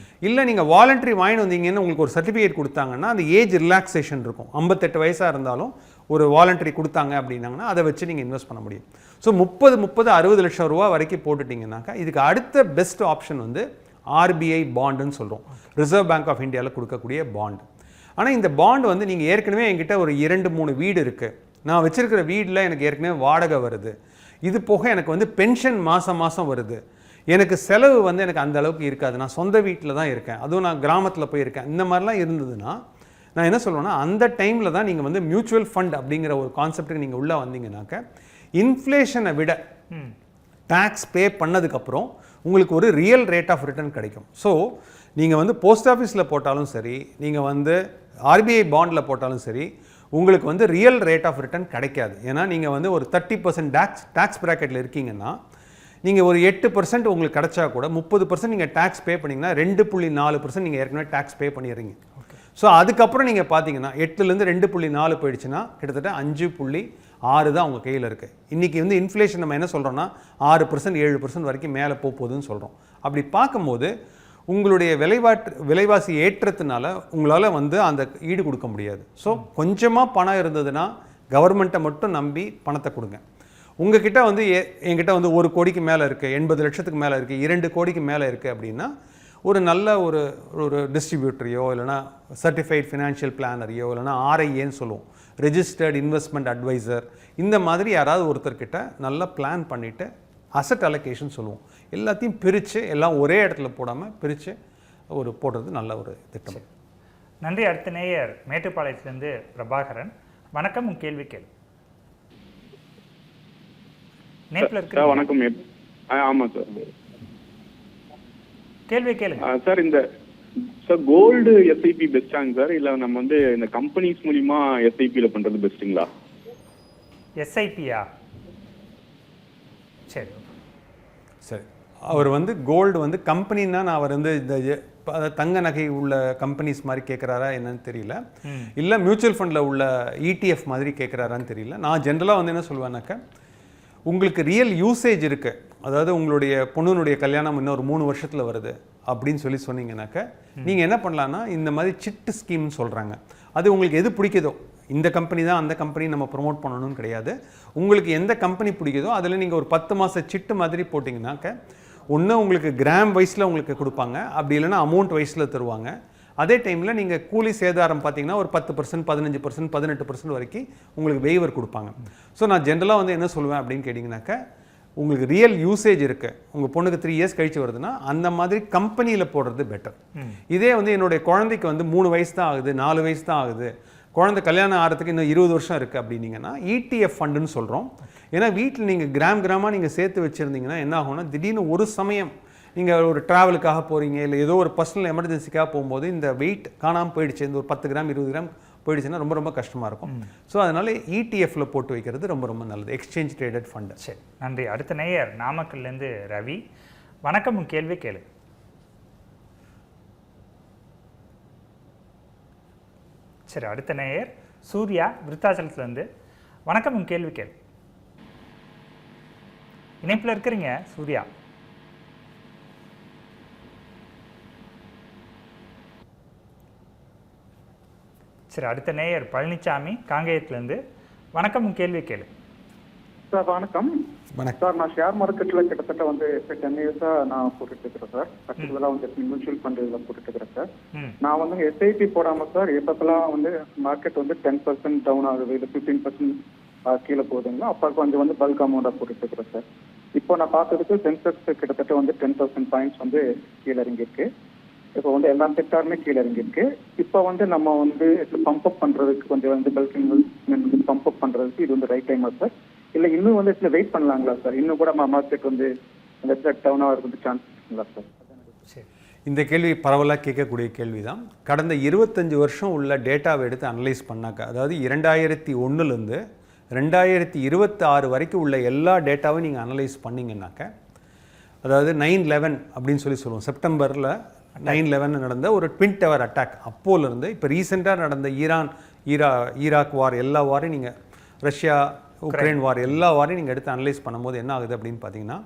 இல்லை நீங்கள் வாலண்டரி வாங்கிட்டு வந்தீங்கன்னு உங்களுக்கு ஒரு சர்டிஃபிகேட் கொடுத்தாங்கன்னா அந்த ஏஜ் ரிலாக்ஸேஷன் இருக்கும். 58 வயசாக இருந்தாலும் ஒரு வாலண்டரி கொடுத்தாங்க அப்படின்னாங்கன்னா அதை வச்சு நீங்கள் இன்வெஸ்ட் பண்ண முடியும். ஸோ 60 லட்சம் ரூபா வரைக்கும் போட்டுட்டிங்கனாக்கா இதுக்கு அடுத்த பெஸ்ட் ஆப்ஷன் வந்து ஆர்பிஐ பாண்டுன்னு சொல்கிறோம், ரிசர்வ் பேங்க் ஆஃப் இந்தியாவில் கொடுக்கக்கூடிய பாண்டு. ஆனால் இந்த பாண்டு வந்து நீங்கள் ஏற்கனவே என்கிட்ட ஒரு 2-3 வீடு இருக்குது, நான் வச்சுருக்கிற வீட்டில் எனக்கு ஏற்கனவே வாடகை வருது, இது போக எனக்கு வந்து பென்ஷன் மாதம் வருது, எனக்கு செலவு வந்து எனக்கு அந்த அளவுக்கு இருக்காது, நான் சொந்த வீட்டில் தான் இருக்கேன், அதுவும் நான் கிராமத்தில் போயிருக்கேன், இந்த மாதிரிலாம் இருந்ததுன்னா நான் என்ன சொல்லுவேன்னா அந்த டைமில் தான் நீங்கள் வந்து மியூச்சுவல் ஃபண்ட் அப்படிங்கிற ஒரு கான்செப்ட்டுக்கு நீங்கள் உள்ளே வந்தீங்கன்னாக்க இன்ஃப்ளேஷனை விட டேக்ஸ் பே பண்ணதுக்கப்புறம் உங்களுக்கு ஒரு ரியல் ரேட் ஆஃப் ரிட்டர்ன் கிடைக்கும். ஸோ நீங்கள் வந்து போஸ்ட் ஆஃபீஸில் போட்டாலும் சரி, நீங்கள் வந்து ஆர்பிஐ பாண்டில் போட்டாலும் சரி, உங்களுக்கு வந்து ரியல் ரேட் ஆஃப் ரிட்டர்ன் கிடைக்காது. ஏன்னா நீங்கள் வந்து ஒரு 30% டேக்ஸ் ப்ராக்கெட்டில் இருக்கீங்கன்னா நீங்கள் ஒரு 8% உங்களுக்கு கிடைச்சா கூட 30% நீங்கள் டேக்ஸ் பே பண்ணிங்கன்னா 2.4% நீங்கள் ஏற்கனவே டேக்ஸ் பே பண்ணிடுறீங்க. ஸோ அதுக்கப்புறம் நீங்கள் பார்த்தீங்கன்னா 8லேருந்து 2.4 போயிடுச்சுன்னா கிட்டத்தட்ட 5.6 தான் உங்கள் கையில் இருக்குது. இன்றைக்கி வந்து இன்ஃப்ளேஷன் நம்ம என்ன சொல்கிறோன்னா 6% 7% வரைக்கும் மேலே போகுதுன்னு சொல்கிறோம். அப்படி பார்க்கும்போது உங்களுடைய விலைவாசி ஏற்றத்தினால உங்களால் வந்து அந்த ஈடு கொடுக்க முடியாது. ஸோ கொஞ்சமாக பணம் இருந்ததுன்னா கவர்மெண்ட்டை மட்டும் நம்பி பணத்தை கொடுங்க. உங்ககிட்ட வந்து என்கிட்ட வந்து 1 கோடிக்கு மேலே இருக்குது, 80 லட்சத்துக்கு மேலே இருக்குது, 2 கோடிக்கு மேலே இருக்குது அப்படின்னா ஒரு நல்ல ஒரு டிஸ்ட்ரிபியூட்டரையோ இல்லைனா சர்டிஃபைட் ஃபினான்ஷியல் பிளானரையோ இல்லைனா ஆர்ஐஏன்னு சொல்லுவோம், ரெஜிஸ்டர்ட் இன்வெஸ்ட்மெண்ட் அட்வைசர், இந்த மாதிரி யாராவது ஒருத்தர்கிட்ட நல்லா பிளான் பண்ணிவிட்டு அசட் அலோகேஷன் சொல்லுவோம், எல்லாத்தையும் பிரித்து எல்லாம் ஒரே இடத்துல போடாமல் பிரித்து போடுறது நல்ல ஒரு திட்டம். நன்றி. அடுத்த நேயர் மேட்டுப்பாளையத்திலேருந்து பிரபாகரன். வணக்கம், உங்கள் கேள்வி கேளு. நேப்பில் இருக்கு. வணக்கம். ஆமாம் சார், கேள்வி கேளுங்க சார். இந்த சார் கோல்டு எஸ்ஐபி பெஸ்ட்டாங்க சார், இல்லை நம்ம வந்து இந்த கம்பெனிஸ் மூலிமா எஸ்ஐபியில் பண்ணுறது பெஸ்ட்டுங்களா? எஸ்ஐபியா? சரி சரி. அவர் வந்து கோல்டு வந்து கம்பெனின்னா நான் அவர் வந்து இந்த தங்க நகை உள்ள கம்பெனிஸ் மாதிரி கேட்குறாரா என்னன்னு தெரியல, இல்லை மியூச்சுவல் ஃபண்டில் உள்ள ETF மாதிரி கேட்குறாரான்னு தெரியல. நான் ஜென்ரலாக வந்து என்ன சொல்லுவேன்னாக்க உங்களுக்கு ரியல் யூசேஜ் இருக்குது, அதாவது உங்களுடைய பொண்ணுனுடைய கல்யாணம் இன்னொரு 3 வருஷத்தில் வருது அப்படின்னு சொன்னீங்கன்னாக்க நீங்கள் என்ன பண்ணலான்னா இந்த மாதிரி சிட்டு ஸ்கீம்னு சொல்கிறாங்க. அது உங்களுக்கு எது பிடிக்குதோ, இந்த கம்பெனி தான் அந்த கம்பெனி நம்ம ப்ரொமோட் பண்ணணும்னு கிடையாது, உங்களுக்கு எந்த கம்பெனி பிடிக்குதோ அதில் நீங்கள் ஒரு 10 மாத சிட்டு மாதிரி போட்டிங்கனாக்க ஒன்று உங்களுக்கு கிராம் வைஸில் உங்களுக்கு கொடுப்பாங்க, அப்படி இல்லைன்னா அமௌண்ட் வைஸில் தருவாங்க. அதே டைமில் நீங்கள் கூலி சேதாரம் பார்த்தீங்கன்னா ஒரு 10%, 15%, 18% வரைக்கும் உங்களுக்கு வெய்வர் கொடுப்பாங்க. ஸோ நான் ஜென்ரலாக வந்து என்ன சொல்லுவேன் அப்படின்னு கேட்டிங்கனாக்க உங்களுக்கு ரியல் யூசேஜ் இருக்குது, உங்கள் பொண்ணுக்கு 3 இயர்ஸ் கழிச்சு வருதுன்னா அந்த மாதிரி கம்பெனியில் போடுறது பெட்டர். இதே வந்து என்னுடைய குழந்தைக்கு வந்து 3 வயசு தான் ஆகுது, 4 வயசு தான் ஆகுது, குழந்தை கல்யாணம் ஆகிறதுக்கு இன்னும் 20 வருஷம் இருக்குது அப்படின்னீங்கன்னா ETF ஃபண்டுன்னு சொல்கிறோம். ஏன்னா வீட்டில் நீங்கள் கிராமாக நீங்கள் சேர்த்து வச்சுருந்தீங்கன்னா என்ன ஆகும்னா திடீர்னு ஒரு சமயம் நீங்கள் ஒரு ட்ராவலுக்காக போகிறீங்க, இல்லை ஏதோ ஒரு பர்சனல் எமர்ஜென்சிக்காக போகும்போது இந்த வெயிட் காணாமல் போயிடுச்சு, இந்த ஒரு 10 கிராம் 20 கிராம் போயிடுச்சுன்னா ரொம்ப கஷ்டமாக இருக்கும். ஸோ அதனால் ETFல போட்டு வைக்கிறது ரொம்ப நல்லது, எக்ஸ்சேஞ்ச் ட்ரேடட் ஃபண்டு. சரி, நன்றி. அடுத்த நேயர் நாமக்கல்லேருந்து ரவி. வணக்கம், உங்கள் கேள்வி கேளு. சரி, அடுத்த நேயர் சூர்யா விருத்தாச்சலத்துலேருந்து. வணக்கம், உங்கள் கேள்வி கேளு. இணைப்பில் இருக்கிறீங்க சூர்யா. சரி, அடுத்த நேயர் பழனிசாமி காங்கேயத்துலேருந்து. வணக்கம், உங்கள் கேள்வி கேளு. சார் வணக்கம். வணக்கம் சார் நான் ஷேர் மார்க்கெட்ல கிட்டத்தட்ட வந்து இப்போ 10 இயர்ஸா நான் போட்டுட்டு இருக்கிறேன் சார். பர்டிகுலரா வந்து மியூச்சுவல் ஃபண்ட் இதில் போட்டுட்டு இருக்கிறேன் சார். நான் வந்து எஸ்ஐபி போடாம சார் எப்பப்பெல்லாம் வந்து மார்க்கெட் வந்து 10% டவுன் ஆகுது, இல்லை 15% கீழே போகுதுங்களா அப்போ கொஞ்சம் வந்து பல்க் அமௌண்ட்டாக போட்டுட்டு இருக்கிறேன் சார். இப்போ நான் பார்த்ததுக்கு சென்செக்ஸ் கிட்டத்தட்ட வந்து 10,000 பாயிண்ட்ஸ் வந்து கீழே இறங்கியிருக்கு. இப்போ வந்து எல்லா செக்டாருமே கீழே இறங்கியிருக்கு. இப்போ வந்து நம்ம வந்து பம்ப் அப் பண்ணுறதுக்கு கொஞ்சம் வந்து பல்க் இன்வெஸ்ட்மெண்ட் பம்ப் அப் பண்ணுறதுக்கு இது வந்து ரைட் டைமா சார், இல்லை இன்னும் வந்து வெயிட் பண்ணலாங்களா சார்? இன்னும் கூட மார்க்கெட் வந்து டவுன் ஆகிறதுக்கு சான்ஸ் இருக்குங்களா சார்? இந்த கேள்வி பரவலாக கேட்கக்கூடிய கேள்வி தான். கடந்த 25 வருஷம் உள்ள டேட்டாவை எடுத்து அனலைஸ் பண்ணாக்க, அதாவது 2001லேருந்து 2026 வரைக்கும் உள்ள எல்லா டேட்டாவும் நீங்கள் அனலைஸ் பண்ணிங்கன்னாக்க, அதாவது 9/11 அப்படின்னு சொல்லுவோம். செப்டம்பரில் 9/11 நடந்த ஒரு ட்வின் டவர் அட்டாக் அப்போலேருந்து இப்போ ரீசெண்டாக நடந்த ஈராக் வார் எல்லா வாரையும் நீங்கள், ரஷ்யா உக்ரைன் வார் எல்லா வாரையும் நீங்கள் எடுத்து அனலைஸ் பண்ணும்போது என்ன ஆகுது அப்படின்னு பார்த்தீங்கன்னா,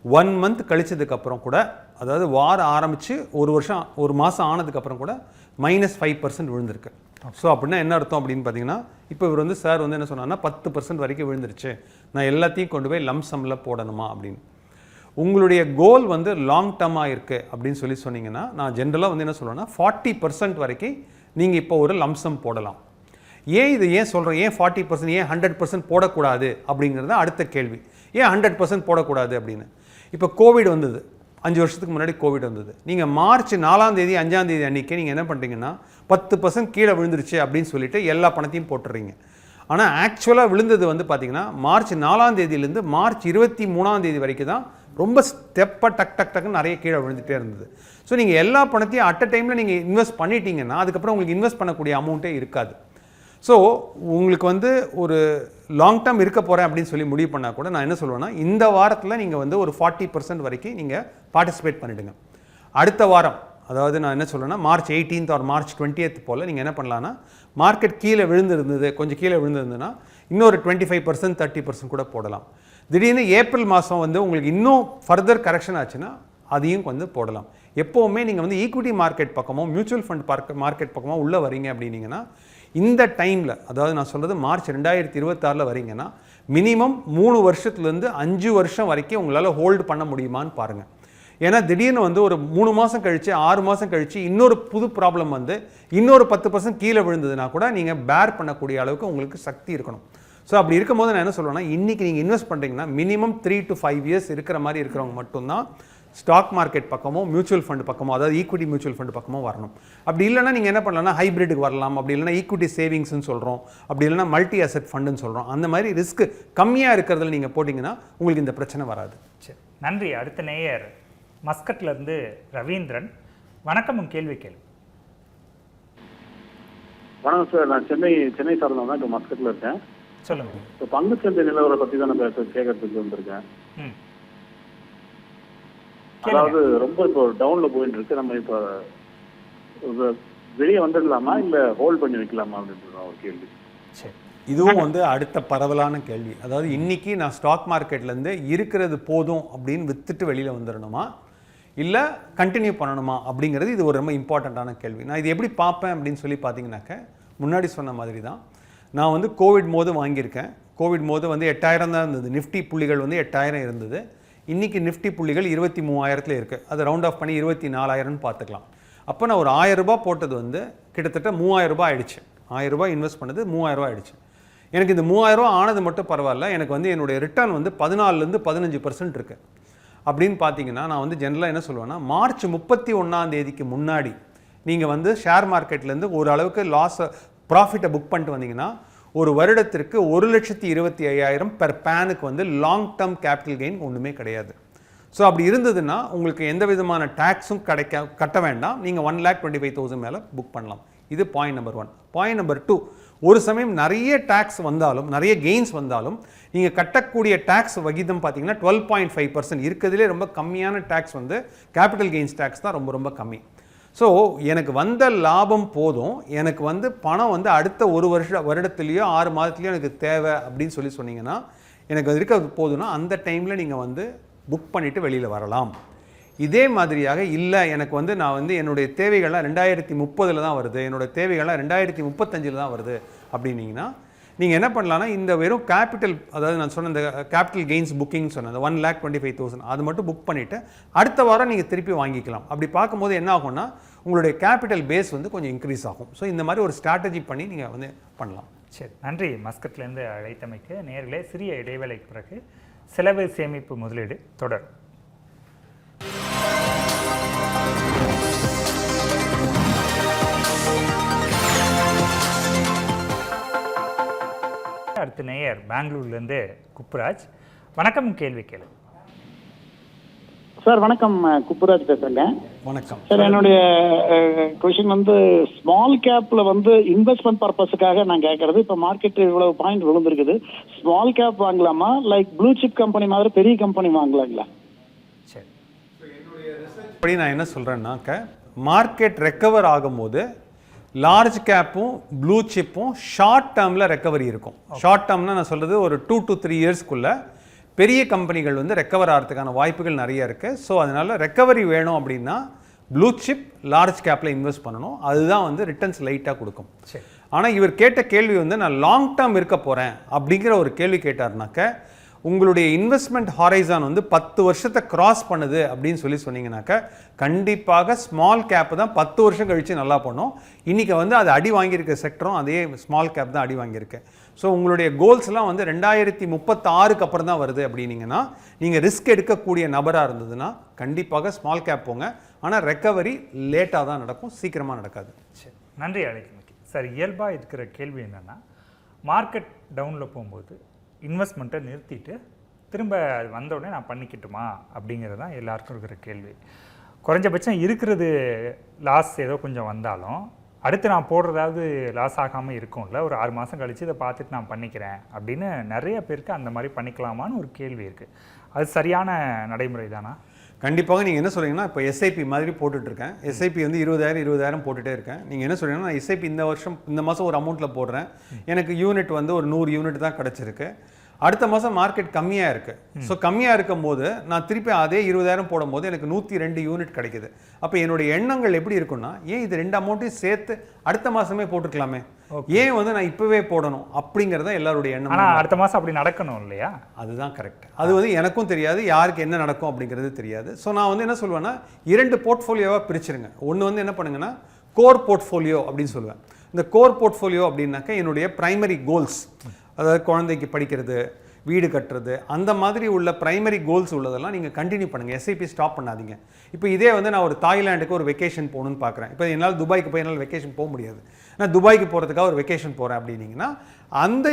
1 மந்த் கழிச்சதுக்கப்புறம் கூட, அதாவது வார் ஆரம்பித்து ஒரு மாதம் ஆனதுக்கப்புறம் கூட -5% விழுந்திருக்கு. ஸோ அப்படின்னா என்ன அர்த்தம் அப்படின்னு பார்த்தீங்கன்னா, இப்போ இவர் வந்து சார் வந்து என்ன சொன்னார்னா 10% வரைக்கும் விழுந்துருச்சு, நான் எல்லாத்தையும் கொண்டு போய் லம்சம்மில் போடணுமா அப்படின்னு. உங்களுடைய கோல் வந்து லாங் டர்மாக இருக்குது அப்படின்னு சொன்னீங்கன்னா, நான் ஜென்ரலாக வந்து என்ன சொல்லுவேன்னா 40% வரைக்கும் நீங்கள் இப்போ ஒரு லம்சம் போடலாம். ஏன் சொல்கிறேன், ஏன் 40%, ஏன் 100% போடக்கூடாது அப்படிங்கிறது அடுத்த கேள்வி. ஏன் 100% போடக்கூடாது அப்படின்னு. இப்போ கோவிட் வந்தது, 5 வருஷத்துக்கு முன்னாடி கோவிட் வந்தது. நீங்கள் மார்ச் 4ஆம் தேதி 5ஆம் தேதி அன்றைக்கி நீங்கள் என்ன பண்ணுறீங்கன்னா 10% கீழே விழுந்துருச்சு அப்படின்னு சொல்லிட்டு எல்லா பணத்தையும் போட்டுறீங்க. ஆனால் ஆக்சுவலாக விழுந்தது வந்து பார்த்திங்கன்னா மார்ச் 4ஆம் தேதியிலேருந்து மார்ச் 23ஆம் தேதி வரைக்கும் தான் ரொம்ப ஸ்டெப்பாக டக்குன்னு நிறைய கீழே விழுந்துகிட்டே இருந்தது. ஸோ நீங்கள் எல்லா பணத்தையும் அட் அ டைமில் நீங்கள் இன்வெஸ்ட் பண்ணிட்டீங்கன்னா அதுக்கப்புறம் உங்களுக்கு இன்வெஸ்ட் பண்ணக்கூடிய அமௌண்ட்டே இருக்காது. ஸோ உங்களுக்கு வந்து ஒரு லாங் டேர்ம் இருக்க போகிறேன் அப்படின்னு சொல்லி முடிவு பண்ணால் கூட நான் என்ன சொல்லுவேன்னா, இந்த வாரத்தில் நீங்கள் வந்து ஒரு 40% வரைக்கும் நீங்கள் பார்ட்டிசிபேட் பண்ணிவிடுங்க. அடுத்த வாரம், அதாவது நான் என்ன சொல்கிறேன்னா March 18th or March 20th போல் நீங்கள் என்ன பண்ணலான்னா, மார்க்கெட் கீழே விழுந்திருந்தது, கொஞ்சம் கீழே விழுந்திருந்ததுன்னா இன்னொரு 25% 30% கூட போடலாம். திடீர்னு ஏப்ரல் மாதம் வந்து உங்களுக்கு இன்னும் ஃபர்தர் கரெக்ஷன் ஆச்சுன்னா அதையும் வந்து போடலாம். எப்போவுமே நீங்கள் வந்து ஈக்விட்டி மார்க்கெட் பக்கமோ மியூச்சுவல் ஃபண்ட் மார்க்கெட் பக்கமோ உள்ளே வரீங்க அப்படின்னீங்கன்னா, இந்த டைமில், அதாவது நான் சொல்கிறது மார்ச் 2026 வரீங்கன்னா மினிமம் 3 வருஷத்துலேருந்து 5 வருஷம் வரைக்கும் உங்களால் ஹோல்டு பண்ண முடியுமான்னு பாருங்கள். ஏன்னா திடீர்னு வந்து ஒரு 3 மாதம் கழித்து 6 மாதம் கழித்து இன்னொரு புது ப்ராப்ளம் வந்து இன்னொரு 10% கீழே விழுந்ததுன்னா கூட நீங்கள் பேர் பண்ணக்கூடிய அளவுக்கு உங்களுக்கு சக்தி இருக்கணும். ஸோ அப்படி இருக்கும்போது நான் என்ன சொல்லுவேன்னா, இன்றைக்கி நீங்கள் இன்வெஸ்ட் பண்ணுறீங்கன்னா மினிமம் 3 to 5 years இருக்கிற மாதிரி இருக்கிறவங்க மட்டும்தான் ஸ்டாக் மார்க்கெட் பக்கமோ மியூச்சுவல் ஃபண்ட் பக்கமோ, அதாவது ஈக்விட்டி மியூச்சுவல் ஃபண்ட் பக்கமோ வரணும். அப்படி இல்லைனா நீங்கள் என்ன பண்ணலாம்னா ஹைப்ரிட்டுக்கு வரலாம், அப்படி இல்லைனா ஈக்விட்டி சேவிங்ஸ்னு சொல்கிறோம், அப்படி இல்லைனா மல்டி அசெட் ஃபண்டுன்னு சொல்கிறோம். அந்த மாதிரி ரிஸ்க் கம்மியாக இருக்கிறதுல நீங்கள் போட்டிங்கன்னா உங்களுக்கு இந்த பிரச்சனை வராது. சரி, நன்றி. அடுத்த நேயர் மஸ்கட்லேருந்து ரவீந்திரன். வணக்கம், உங்கள் கேள்வி கேள்வி. வணக்கம் சார், நான் சென்னை சார்ந்தவங்க தான் இப்போ மஸ்கட்டில் இருக்கேன். சொல்லுங்கள். இப்போ பங்குச்சந்தை நிலவரை பற்றி தான் நம்ம கேட்கறதுக்கு வந்திருக்கேன். அதாவது ரொம்ப இப்போ டவுன்ல போயிட்டு இருக்கு, நம்ம இப்போ வெளியே வந்துடலாமா இல்லை ஹோல்ட் பண்ணி வைக்கலாமா அப்படின்றது ஒரு கேள்வி. சரி, இதுவும் வந்து அடுத்த பரவலான கேள்வி. அதாவது இன்றைக்கி நான் ஸ்டாக் மார்க்கெட்லேருந்து இருக்கிறது போதும் அப்படின்னு விற்றுட்டு வெளியில் வந்துடணுமா இல்லை கண்டினியூ பண்ணணுமா அப்படிங்கிறது இது ஒரு ரொம்ப இம்பார்ட்டண்ட்டான கேள்வி. நான் இது எப்படி பார்ப்பேன் அப்படின்னு சொல்லி பார்த்தீங்கன்னாக்க, முன்னாடி சொன்ன மாதிரி தான் நான் வந்து கோவிட் போது வாங்கியிருக்கேன். கோவிட் போது வந்து 8000 தான் இருந்தது, நிஃப்டி புள்ளிகள் வந்து 8000 இருந்தது. இன்றைக்கி நிஃப்டி புள்ளிகள் 23,000 இருக்குது. அது ரவுண்ட் ஆஃப் பண்ணி 24,000ன்னு பார்த்துக்கலாம். அப்போ நான் ஒரு 1000 ரூபாய் போட்டது வந்து கிட்டத்தட்ட 3000 ரூபாய் ஆயிடுச்சு. 1000 ரூபாய் இன்வெஸ்ட் பண்ணது 3000 ரூபாய் ஆயிடுச்சு. எனக்கு இந்த 3000 ரூபாய் ஆனது மட்டும் பரவாயில்ல, எனக்கு வந்து என்னுடைய ரிட்டர்ன் வந்து 14லேருந்து 15% இருக்குது. அப்படின்னு பார்த்தீங்கன்னா நான் வந்து ஜென்ரலாக என்ன சொல்லுவேன்னா, மார்ச் 31ஆம் தேதிக்கு முன்னாடி நீங்கள் வந்து ஷேர் மார்க்கெட்லேருந்து ஓரளவுக்கு ப்ராஃபிட்டை புக் பண்ணிட்டு வந்தீங்கன்னா ஒரு வருடத்திற்கு 1,25,000 பெர் பேனுக்கு வந்து லாங் டேர்ம் கேபிட்டல் கெயின் ஒன்றுமே கிடையாது. ஸோ அப்படி இருந்ததுன்னா உங்களுக்கு எந்த விதமான டேக்ஸும் கட்ட வேண்டாம். நீங்கள் 1,25,000 மேலே புக் பண்ணலாம். இது பாயிண்ட் நம்பர் 1. பாயிண்ட் நம்பர் 2, ஒரு சமயம் நிறைய டேக்ஸ் வந்தாலும், நிறைய கெயின்ஸ் வந்தாலும், நீங்கள் கட்டக்கூடிய டேக்ஸ் வகிதம் பார்த்தீங்கன்னா 12.5%. இருக்கிறதுலே ரொம்ப கம்மியான டேக்ஸ் வந்து கேபிட்டல் கெயின்ஸ் டேக்ஸ் தான், ரொம்ப ரொம்ப கம்மி. ஸோ எனக்கு வந்த லாபம் போதும், எனக்கு வந்து பணம் வந்து அடுத்த ஒரு வருடத்துலேயோ 6 மாதத்துலேயோ எனக்கு தேவை அப்படின்னு சொன்னீங்கன்னா, எனக்கு இருக்க போதுன்னா அந்த டைமில் நீங்கள் வந்து புக் பண்ணிவிட்டு வெளியில் வரலாம். இதே மாதிரியாக இல்லை, எனக்கு வந்து நான் வந்து என்னுடைய தேவைகள்லாம் 2030 தான் வருது, என்னோடய தேவைகள்லாம் 2035 தான் வருது அப்படின்னீங்கன்னா, நீங்கள் என்ன பண்ணலான்னா இந்த வெறும் கேபிட்டல், அதாவது நான் சொன்ன இந்த கேபிட்டல் கெயின்ஸ் புக்கிங் சொன்னேன், அந்த 1,25,000 அது மட்டும் புக் பண்ணிவிட்டு அடுத்த வாரம் நீங்கள் திருப்பி வாங்கிக்கலாம். அப்படி பார்க்கும்போது என்ன ஆகும்னா உங்களுடைய கேபிட்டல் பேஸ் வந்து கொஞ்சம் இன்க்ரீஸ் ஆகும். ஸோ இந்த மாதிரி ஒரு ஸ்ட்ராட்டஜி பண்ணி நீங்கள் வந்து பண்ணலாம். சரி, நன்றி. மஸ்கட்லேருந்து அழைத்தமைக்கு. நேயர்களே, சிறிய இடைவேளைக்கு பிறகு செலவு சேமிப்பு முதலீடு தொடரும். அடுத்த நேயர் பெங்களூர்லேருந்து குப்புராஜ். வணக்கம், கேள்வி கேளு. சார் வணக்கம், குப்புராஜ் பேசுறேங்க. வணக்கம் சார். என்னுடைய கொஸ்டின் வந்து ஸ்மால் கேப்ல வந்து இன்வெஸ்ட்மெண்ட் பர்பஸுக்காக நான் கேட்கறது, இப்போ மார்க்கெட் இவ்வளவு பாயிண்ட் விழுந்திருக்குது, ஸ்மால் கேப் வாங்கலாமா லைக் ப்ளூ சிப் கம்பெனி மாதிரி பெரிய கம்பெனி வாங்கலாங்களா? சரி, இப்படி நான் என்ன சொல்கிறேன்னாக்க மார்க்கெட் ரெக்கவர் ஆகும்போது லார்ஜ் கேப்பும் ப்ளூ சிப்பும் ஷார்ட் டேர்மில் ரெக்கவரி இருக்கும். ஷார்ட் டேர்ம்னா நான் சொல்கிறது ஒரு 2 to 3 இயர்ஸ்க்குள்ளே பெரிய கம்பெனிகள் வந்து ரெக்கவர் ஆகிறதுக்கான வாய்ப்புகள் நிறைய இருக்குது. ஸோ அதனால் ரெக்கவரி வேணும் அப்படின்னா ப்ளூ சிப் லார்ஜ் கேப்பில் இன்வெஸ்ட் பண்ணணும். அதுதான் வந்து ரிட்டர்ன்ஸ் லைட்டாக கொடுக்கும். ஆனால் இவர் கேட்ட கேள்வி வந்து நான் லாங் டேர்ம் இருக்க போகிறேன் அப்படிங்கிற ஒரு கேள்வி கேட்டார்னாக்க உங்களுடைய இன்வெஸ்ட்மெண்ட் ஹாரைசான் வந்து 10 வருஷத்தை கிராஸ் பண்ணுது அப்படின்னு சொன்னீங்கன்னாக்க கண்டிப்பாக ஸ்மால் கேப் தான் 10 வருஷம் கழித்து நல்லா பண்ணும். இன்றைக்கி வந்து அது அடி வாங்கியிருக்க செக்டரும் அதே ஸ்மால் கேப் தான் அடி வாங்கியிருக்கேன். ஸோ உங்களுடைய கோல்ஸ்லாம் வந்து 2036க்கு அப்புறம் தான் வருது அப்படின்னீங்கன்னா நீங்கள் ரிஸ்க் எடுக்கக்கூடிய நபராக இருந்ததுன்னா கண்டிப்பாக ஸ்மால் கேப் போங்க. ஆனால் ரெக்கவரி லேட்டாக தான் நடக்கும், சீக்கிரமாக நடக்காது. சரி, நன்றி அழைக்கமைக்கு. சார், இயல்பாக இருக்கிற கேள்வி என்னென்னா மார்க்கெட் டவுனில் போகும்போது இன்வெஸ்ட்மெண்ட்டை நிறுத்திட்டு திரும்ப அது வந்தவுடனே நான் பண்ணிக்கிட்டுமா அப்படிங்கிறது தான் எல்லாருக்கும் இருக்கிற கேள்வி. குறைஞ்சபட்சம் இருக்கிறது லாஸ் ஏதோ கொஞ்சம் வந்தாலும் அடுத்து நான் போடுறதாவது லாஸ் ஆகாமல் இருக்கும்ல, ஒரு 6 மாதம் கழித்து இதை பார்த்துட்டு நான் பண்ணிக்கிறேன் அப்படின்னு நிறைய பேருக்கு அந்த மாதிரி பண்ணிக்கலாமான்னு ஒரு கேள்வி இருக்குது. அது சரியான நடைமுறை தானா? கண்டிப்பாக நீங்கள் என்ன சொல்கிறீங்கன்னா, இப்போ எஸ்ஐபி மாதிரி போட்டுட்ருக்கேன். எஸ்ஐபி வந்து 20,000 போட்டுகிட்டே இருக்கேன். நீங்கள் என்ன சொல்கிறீங்கன்னா, நான் எஸ்ஐபி இந்த மாதம் ஒரு அமௌண்ட்டில் போடுறேன், எனக்கு யூனிட் வந்து ஒரு 100 யூனிட் தான் கிடச்சிருக்கு, அடுத்த மாதம் மார்க்கெட் கம்மியாக இருக்குது. ஸோ கம்மியாக இருக்கும் போது நான் திருப்பி அதே 20,000 போடும்போது எனக்கு 102 யூனிட் கிடைக்குது. அப்போ என்னுடைய எண்ணங்கள் எப்படி இருக்குன்னா, ஏன் இது 2 அமௌண்ட்டையும் சேர்த்து அடுத்த மாதமே போட்டுக்கலாமே, ஏன் வந்து நான் இப்போவே போடணும் அப்படிங்கிறத எல்லாருடைய எண்ணம். ஆனால் அடுத்த மாதம் அப்படி நடக்கணும் இல்லையா? அதுதான் கரெக்ட். அது வந்து எனக்கும் தெரியாது, யாருக்கு என்ன நடக்கும் அப்படிங்கிறது தெரியாது. ஸோ நான் வந்து என்ன சொல்லுவேன்னா 2 போர்ட்ஃபோலியோவாக பிரிச்சுருங்க. ஒன்று வந்து என்ன பண்ணுங்கன்னா கோர் போர்ட்ஃபோலியோ அப்படின்னு சொல்லுவேன். இந்த கோர் போர்ட்ஃபோலியோ அப்படின்னாக்கா என்னுடைய பிரைமரி கோல்ஸ், அதாவது குழந்தைக்கு படிக்கிறது, வீடு கட்டுறது, அந்த மாதிரி உள்ள பிரைமரி கோல்ஸ் உள்ளதெல்லாம் நீங்கள் கண்டினியூ பண்ணுங்கள். எஸ்ஐபி ஸ்டாப் பண்ணாதீங்க. இப்போ இதே வந்து நான் ஒரு தாய்லாண்டுக்கு ஒரு வெக்கேஷன் போகணுன்னு பார்க்குறேன். இப்போ என்னால் துபாய்க்கு போய் என்னால் வெக்கேஷன் போக முடியாது, நான் துபாய்க்கு போகிறதுக்காக ஒரு வெக்கேஷன் போகிறேன் அப்படின்னீங்கன்னா அந்த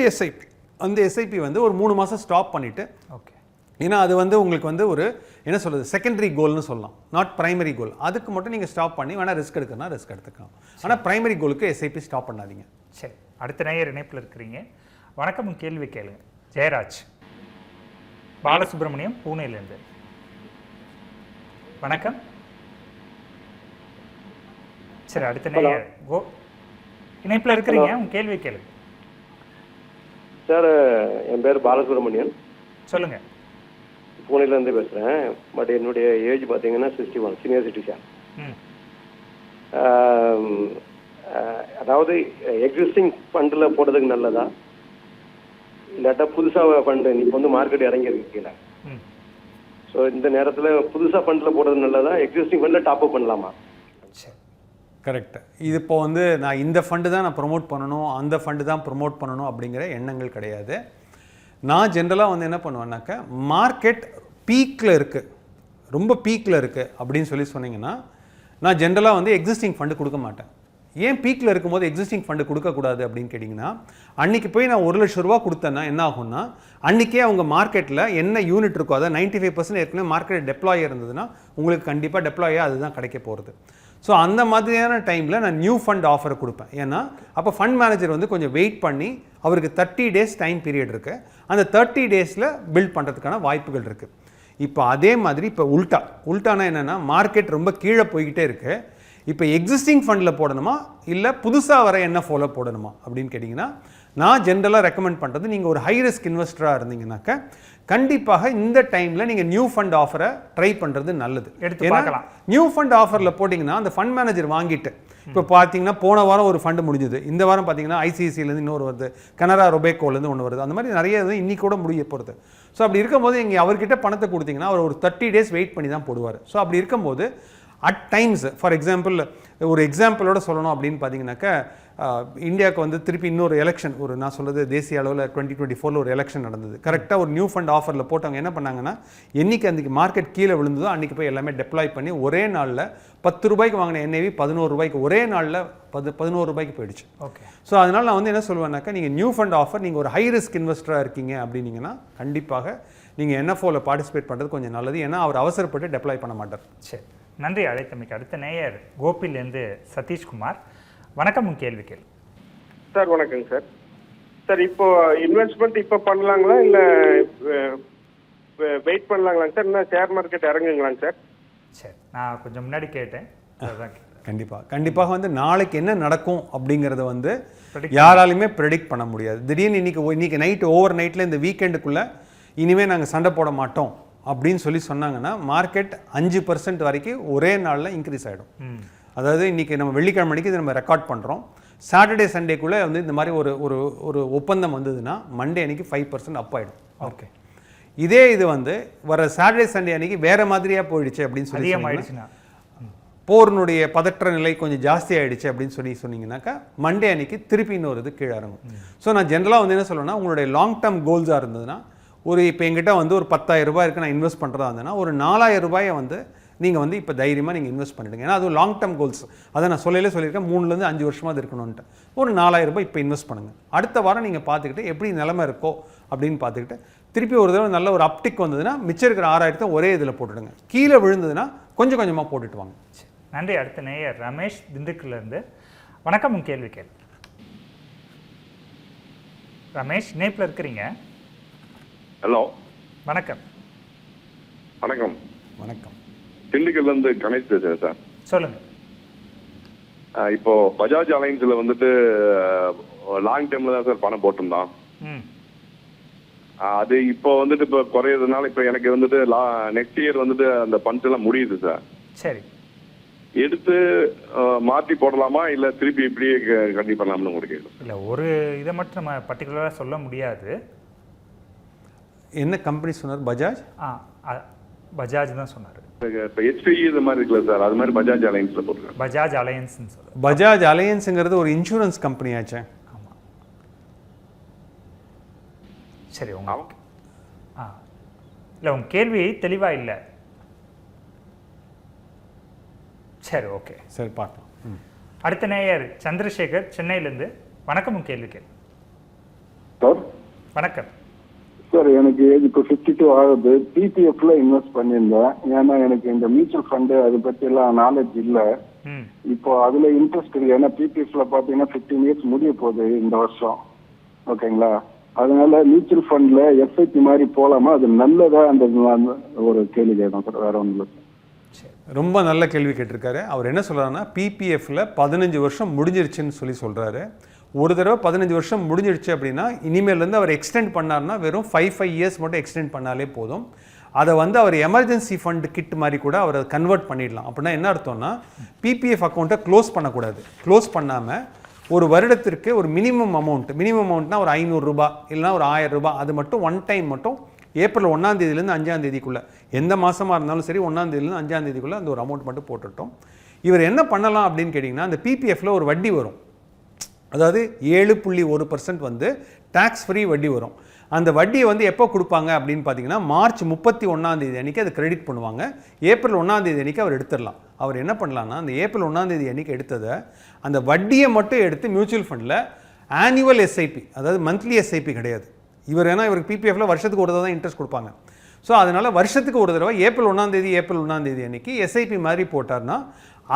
எஸ்ஐபி வந்து ஒரு 3 மாதம் ஸ்டாப் பண்ணிவிட்டு, ஓகே, ஏன்னா அது வந்து உங்களுக்கு வந்து ஒரு என்ன சொல்கிறது செகண்டரி கோல்னு சொல்லலாம், நாட் பிரைமரி கோல். அதுக்கு மட்டும் நீங்கள் ஸ்டாப் பண்ணி வேணால் ரிஸ்க் எடுக்கணும்னா ரிஸ்க் எடுத்துக்கலாம். ஆனால் பிரைமரி கோலுக்கு எஸ்ஐபி ஸ்டாப் பண்ணாதீங்க. சரி, அடுத்த நேயர் இணைப்பில் இருக்கிறீங்க. வணக்கம், கேள்வி கேளுங்க. ஜெயராஜ் பாலசுப்ரமணியம், பூனேலேருந்து. வணக்கம். சரி, அடுத்த நேயர் இணைப்பில் இருக்கிறீங்க, உங்க கேள்வி கேளுங்க. சார், என் பேர் பாலசுப்ரமணியன், சொல்லுங்க. பூனேலேருந்து பேசுகிறேன். பட் என்னுடைய ஏஜ் பார்த்தீங்கன்னா 61, சீனியர் சிட்டிசன். அதாவது எக்ஸிஸ்டிங் ஃபண்டில் போடுறதுக்கு நல்லதா, இல்லாட்டா புதுசாக ஃபண்டு இப்போ வந்து மார்க்கெட் இறங்கியிருக்கு கீழே, ஸோ இந்த நேரத்தில் புதுசாக ஃபண்டில் போடுறது நல்லதா, எக்ஸிஸ்டிங் ஃபண்டில் டாப் அப் பண்ணலாமா? கரெக்ட். இது இப்போ வந்து நான் இந்த ஃபண்டு தான் நான் ப்ரொமோட் பண்ணணும், அந்த ஃபண்டு தான் ப்ரொமோட் பண்ணணும் அப்படிங்கிற எண்ணங்கள் கிடையாது. நான் ஜென்ரலாக வந்து என்ன பண்ணுவேன்னாக்கா, மார்க்கெட் பீக்கில் இருக்குது, ரொம்ப பீக்கில் இருக்குது அப்படின்னு சொன்னீங்கன்னா நான் ஜென்ரலாக வந்து எக்ஸிஸ்டிங் ஃபண்டு கொடுக்க மாட்டேன். ஏன் பீக்கில் இருக்கும்போது எக்ஸிஸ்டிங் ஃபண்டு கொடுக்கக்கூடாது அப்படின்னு கேட்டிங்கன்னா, அன்றைக்கி போய் நான் 1 லட்ச ரூபா கொடுத்தேன்னா என்ன ஆகும்னா, அன்றைக்கே அவங்க மார்க்கெட்டில் என்ன யூனிட் இருக்கோ, அதாவது 95% ஏற்கனவே மார்க்கெட் டெப்ளாய் இருந்ததுன்னா உங்களுக்கு கண்டிப்பாக டெப்ளாயாக அதுதான் கிடைக்க போகிறது. ஸோ அந்த மாதிரியான டைமில் நான் நியூ ஃபண்ட் ஆஃபரை கொடுப்பேன். ஏன்னா அப்போ ஃபண்ட் மேனேஜர் வந்து கொஞ்சம் வெயிட் பண்ணி அவருக்கு 30 days டைம் பீரியட் இருக்குது, அந்த 30 daysல பில்ட் பண்ணுறதுக்கான வாய்ப்புகள் இருக்குது. இப்போ அதே மாதிரி இப்போ உல்டானா என்னென்னா, மார்க்கெட் ரொம்ப கீழே போய்கிட்டே இருக்குது, இப்போ எக்ஸிஸ்டிங் ஃபண்டில் போடணுமா இல்லை புதுசாக வர என்ன ஃபாலோ போடணுமா அப்படின்னு கேட்டிங்கன்னா, நான் ஜென்ரலாக ரெக்கமெண்ட் பண்ணுறது நீங்கள் ஒரு ஹை ரிஸ்க் இன்வெஸ்டராக இருந்தீங்கன்னாக்க கண்டிப்பாக இந்த டைமில் நீங்கள் நியூ ஃபண்ட் ஆஃபரை ட்ரை பண்ணுறது நல்லது. எடுத்து நியூ ஃபண்ட் ஆஃபரில் போட்டிங்கன்னா அந்த ஃபண்ட் மேனேஜர் வாங்கிட்டு இப்போ பார்த்தீங்கன்னா போன வாரம் ஒரு ஃபண்டு முடிஞ்சுது, இந்த வாரம் பார்த்தீங்கன்னா ஐசிஐசிலேருந்து இன்னொரு வருது, கனரா ரொபேக்கோலேருந்து ஒன்று வருது, அந்த மாதிரி நிறைய இது இன்னைக்கு கூட முடிய போகிறது. ஸோ அப்படி இருக்கும்போது நீங்கள் அவர்கிட்ட பணத்தை கொடுத்தீங்கன்னா அவர் ஒரு 30 days வெயிட் பண்ணி தான் போடுவார். ஸோ அப்படி இருக்கும்போது அட் டைம்ஸ் ஃபார் எக்ஸாம்பிள் ஒரு எக்ஸாம்பிளோட சொல்லணும் அப்படின்னு பார்த்தீங்கன்னாக்கா இந்தியாவுக்கு வந்து திருப்பி இன்னொரு எலெக்ஷன் ஒரு நான் சொல்கிறது தேசிய அளவில் 2024 ஒரு எலெக்ஷன் நடந்தது. கரெக்டாக ஒரு நியூ ஃபண்ட் ஆஃபரில் போட்டவங்க என்ன பண்ணாங்கன்னா என்றைக்கு அன்றைக்கி மார்க்கெட் கீழே விழுந்ததோ அன்றைக்கி போய் எல்லாமே டெப்ளாய் பண்ணி ஒரே நாளில் 10 ரூபாய்க்கு வாங்கின என்ஏவி 11 ரூபாய்க்கு ஒரே நாளில் 11 ரூபாய்க்கு போயிடுச்சு. ஓகே. ஸோ அதனால் நான் வந்து என்ன சொல்லுவேன்னாக்கா நீங்கள் நியூ ஃபண்ட் ஆஃபர் நீங்கள் ஒரு ஹை ரிஸ்க் இன்வெஸ்டராக இருக்கீங்க அப்படின்னீங்கன்னா கண்டிப்பாக நீங்கள் என்எஃப்ஓவில் பார்ட்டிசிபேட் பண்ணுறது கொஞ்சம் நல்லது. ஏன்னா அவர் அவசரப்பட்டு டெப்ளாய் பண்ண மாட்டார். சரி, நன்றி அழைத்தமைக்கு. அடுத்த நேயர் கோபிலேருந்து சதீஷ்குமார். வணக்கம், உங்கள் கேள்வி கேள்வி. சார் வணக்கங்க சார். சார் இப்போ இன்வெஸ்ட்மெண்ட் இப்போ பண்ணலாங்களா இல்லை வெயிட் பண்ணலாங்களாங்க சார், இல்லை ஷேர் மார்க்கெட் இறங்குங்களாங்க சார்? சரி, நான் கொஞ்சம் முன்னாடி கேட்டேன். கண்டிப்பாக வந்து நாளைக்கு என்ன நடக்கும் அப்படிங்கிறத வந்து யாராலுமே ப்ரெடிக்ட் பண்ண முடியாது. திடீர்னு இன்னைக்கு நைட்டு ஓவர் நைட்டில் இந்த வீக்கெண்டுக்குள்ளே இனிமேல் நாங்கள் சண்டை போட மாட்டோம் அப்படின்னு சொன்னாங்கன்னா மார்க்கெட் 5% வரைக்கும் ஒரே நாளில் இன்க்ரீஸ் ஆகிடும். அதாவது இன்றைக்கி நம்ம வெள்ளிக்கிழமை மணிக்கு இது நம்ம ரெக்கார்ட் பண்ணுறோம். சாட்டர்டே சண்டேக்குள்ளே வந்து இந்த மாதிரி ஒரு ஒப்பந்தம் வந்ததுன்னா மண்டே அன்றைக்கி 5% அப் ஆகிடும். ஓகே. இதே இது வந்து வர சாட்டர்டே சண்டே அன்றைக்கி வேறு மாதிரியாக போயிடுச்சு அப்படின்னு சொல்லி போர்னுடைய பதற்ற நிலை கொஞ்சம் ஜாஸ்தி ஆகிடுச்சு அப்படின்னு சொன்னீங்கன்னாக்கா மண்டே அன்றைக்கி திருப்பி இன்னொரு இது கீழே இறங்கும். ஸோ நான் ஜென்ரலாக வந்து என்ன சொல்லணும்னா உங்களுடைய லாங் டேர்ம் கோல்ஸாக இருந்ததுன்னா ஒரு இப்போ எங்கிட்ட வந்து ஒரு 10,000 ரூபாய் இருக்குது நான் இன்வெஸ்ட் பண்ணுறதா இருந்ததுன்னா ஒரு 4,000 ரூபாயை வந்து நீங்கள் வந்து இப்போ தைரியமாக நீங்கள் இன்வெஸ்ட் பண்ணிவிடுங்க. ஏன்னா அது லாங் டேர்ம் கோல்ஸ். அதை நான் சொல்லியிருக்கேன் 3 to 5 வருஷமாக அது இருக்கணும்ன்ட்டு. ஒரு 4,000 ரூபாய் இப்போ இன்வெஸ்ட் பண்ணுங்கள். அடுத்த வாரம் நீங்கள் பார்த்துக்கிட்டு எப்படி நிலைமை இருக்கோ அப்படின்னு பார்த்துக்கிட்டு திருப்பி ஒரு தடவை நல்ல ஒரு அப்டிக் வந்ததுன்னா மிச்சம் இருக்கிற 6,000 ஒரே இதில் போட்டுடுங்க. கீழே விழுந்ததுன்னா கொஞ்சம் கொஞ்சமாக போட்டுட்டு வாங்க. நன்றி. அடுத்த நேயர் ரமேஷ் திண்டுக்கல்லேருந்து. வணக்கம், உங்கள் கேள்வி கேள்வி. ரமேஷ் இணைப்பில் இருக்கிறீங்க. ஹலோ, வணக்கம். வணக்கம். வணக்கம். திண்டுக்கல்லேருந்து கணேஷ் பேசுகிறேன் சார். சொல்லுங்கள். இப்போ பஜாஜ் அலைன்ஸில் வந்துட்டு லாங் டைமில் தான் சார் பணம் போட்டிருந்தோம். அது இப்போ வந்துட்டு இப்போ குறையிறதுனால இப்போ எனக்கு வந்துட்டு நெக்ஸ்ட் இயர் வந்துட்டு அந்த ஃபண்ட்ஸ் எல்லாம் முடியுது சார். சரி, எடுத்து மாற்றி போடலாமா இல்லை திருப்பி இப்படியே கண்டிப்பாக பண்ணலாம்னு உங்களுக்கு கேட்கும். இல்லை, ஒரு இதை மட்டும் நம்ம பர்டிகுலராக சொல்ல முடியாது. என்ன கம்பெனி சொன்னார்? பஜாஜ் பஜாஜ் தான் சொன்னார். இப்போ HPI இது மாதிரி இருக்குல்ல சார், அது மாதிரி பஜாஜ் அலையன்ஸில் போட்டுருக்கேன். பஜாஜ் அலையன்ஸ்னு சொல்லுங்கள். பஜாஜ் அலையன்ஸுங்கிறது ஒரு இன்சூரன்ஸ் கம்பெனி ஆச்சு. ஆமாம். சரி, உங்களுக்கு இல்லை உங்கள் கேள்வி தெளிவாக இல்லை. சரி, ஓகே, சரி பார்க்கலாம். அடுத்த நேயர் சந்திரசேகர் சென்னையிலேருந்து. வணக்கம், உங்கள் கேள்வி கேள்வி. சார் வணக்கம் சார். எனக்கு ஏஜ் இப்போ 52 ஆகுது. பிபிஎஃப்ல இன்வெஸ்ட் பண்ணியிருந்தேன். ஏன்னா எனக்கு இந்த மியூச்சுவல் ஃபண்டு அதை பற்றி எல்லாம் நாலேஜ் இல்லை. இப்போ அதுல இன்ட்ரெஸ்ட் இருக்கு. ஏன்னா பிபிஎஃப்ல பாத்தீங்கன்னா 15 years முடிய போகுது இந்த வருஷம். ஓகேங்களா? அதனால மியூச்சுவல் ஃபண்ட்ல எஸ்ஐபி மாதிரி போலாமா? அது நல்லதா? அந்த ஒரு கேள்வி கேட்கணும் சார், வேற ஒன்றும் இல்லை. ரொம்ப நல்ல கேள்வி கேட்டிருக்காரு. அவர் என்ன சொல்கிறாருன்னா பிபிஎஃப்ல 15 வருஷம் முடிஞ்சிருச்சுன்னு சொல்கிறாரு. ஒரு தடவை 15 வருஷம் முடிஞ்சிடுச்சு அப்படின்னா இனிமேலேருந்து அவர் எக்ஸ்டெண்ட் பண்ணார்னா வெறும் 5 years மட்டும் எக்ஸ்டெண்ட் பண்ணாலே போதும். அதை வந்து அவர் எமர்ஜென்சி ஃபண்ட் கிட் மாதிரி கூட அவர் அதை கன்வெர்ட் பண்ணிடலாம். அப்படின்னா என்ன அர்த்தம்னா பிபிஎஃப் அக்கௌண்ட்டை க்ளோஸ் பண்ணக்கூடாது. க்ளோஸ் பண்ணாமல் ஒரு வருடத்திற்கு ஒரு மினிமம் அமௌண்ட்னா ஒரு 500 ரூபாய் இல்லைனா ஒரு 1000 ரூபாய், அது மட்டும் ஒன் டைம் மட்டும் ஏப்ரல் 1ஆம் தேதியிலேருந்து 5ஆம் தேதிக்குள்ளே எந்த மாதமாக இருந்தாலும் சரி 1ஆம் தேதியிலேருந்து 5ஆம் தேதிக்குள்ளே அந்த ஒரு அமௌண்ட் மட்டும் போட்டுட்டோம். இவர் என்ன பண்ணலாம் அப்படின்னு கேட்டிங்கன்னா அந்த பிபிஎஃப்ல ஒரு வட்டி வரும். அதாவது 7.1% வந்து டேக்ஸ் ஃப்ரீ வட்டி வரும். அந்த வட்டியை வந்து எப்போ கொடுப்பாங்க அப்படின்னு பார்த்தீங்கன்னா மார்ச் 31ஆம் தேதி அன்றைக்கி அதை கிரெடிட் பண்ணுவாங்க. ஏப்ரல் 1ஆம் தேதி அன்றைக்கி அவர் எடுத்துடலாம். அவர் என்ன பண்ணலான்னா அந்த ஏப்ரல் 1ஆம் தேதி அன்றைக்கி எடுத்ததை அந்த வட்டியை மட்டும் எடுத்து மியூச்சுவல் ஃபண்டில் ஆனுவல் எஸ்ஐபி, அதாவது மந்த்லி எஸ்ஐபி கிடையாது. ஏன்னா இவருக்கு பிபிஎஃப்ல வருஷத்துக்கு ஒரு தடவை தான் இன்ட்ரெஸ்ட் கொடுப்பாங்க. ஸோ அதனால் வருஷத்துக்கு ஒரு தடவை ஏப்ரல் 1ஆம் தேதி அன்றைக்கி எஸ்ஐபி மாதிரி போட்டார்னா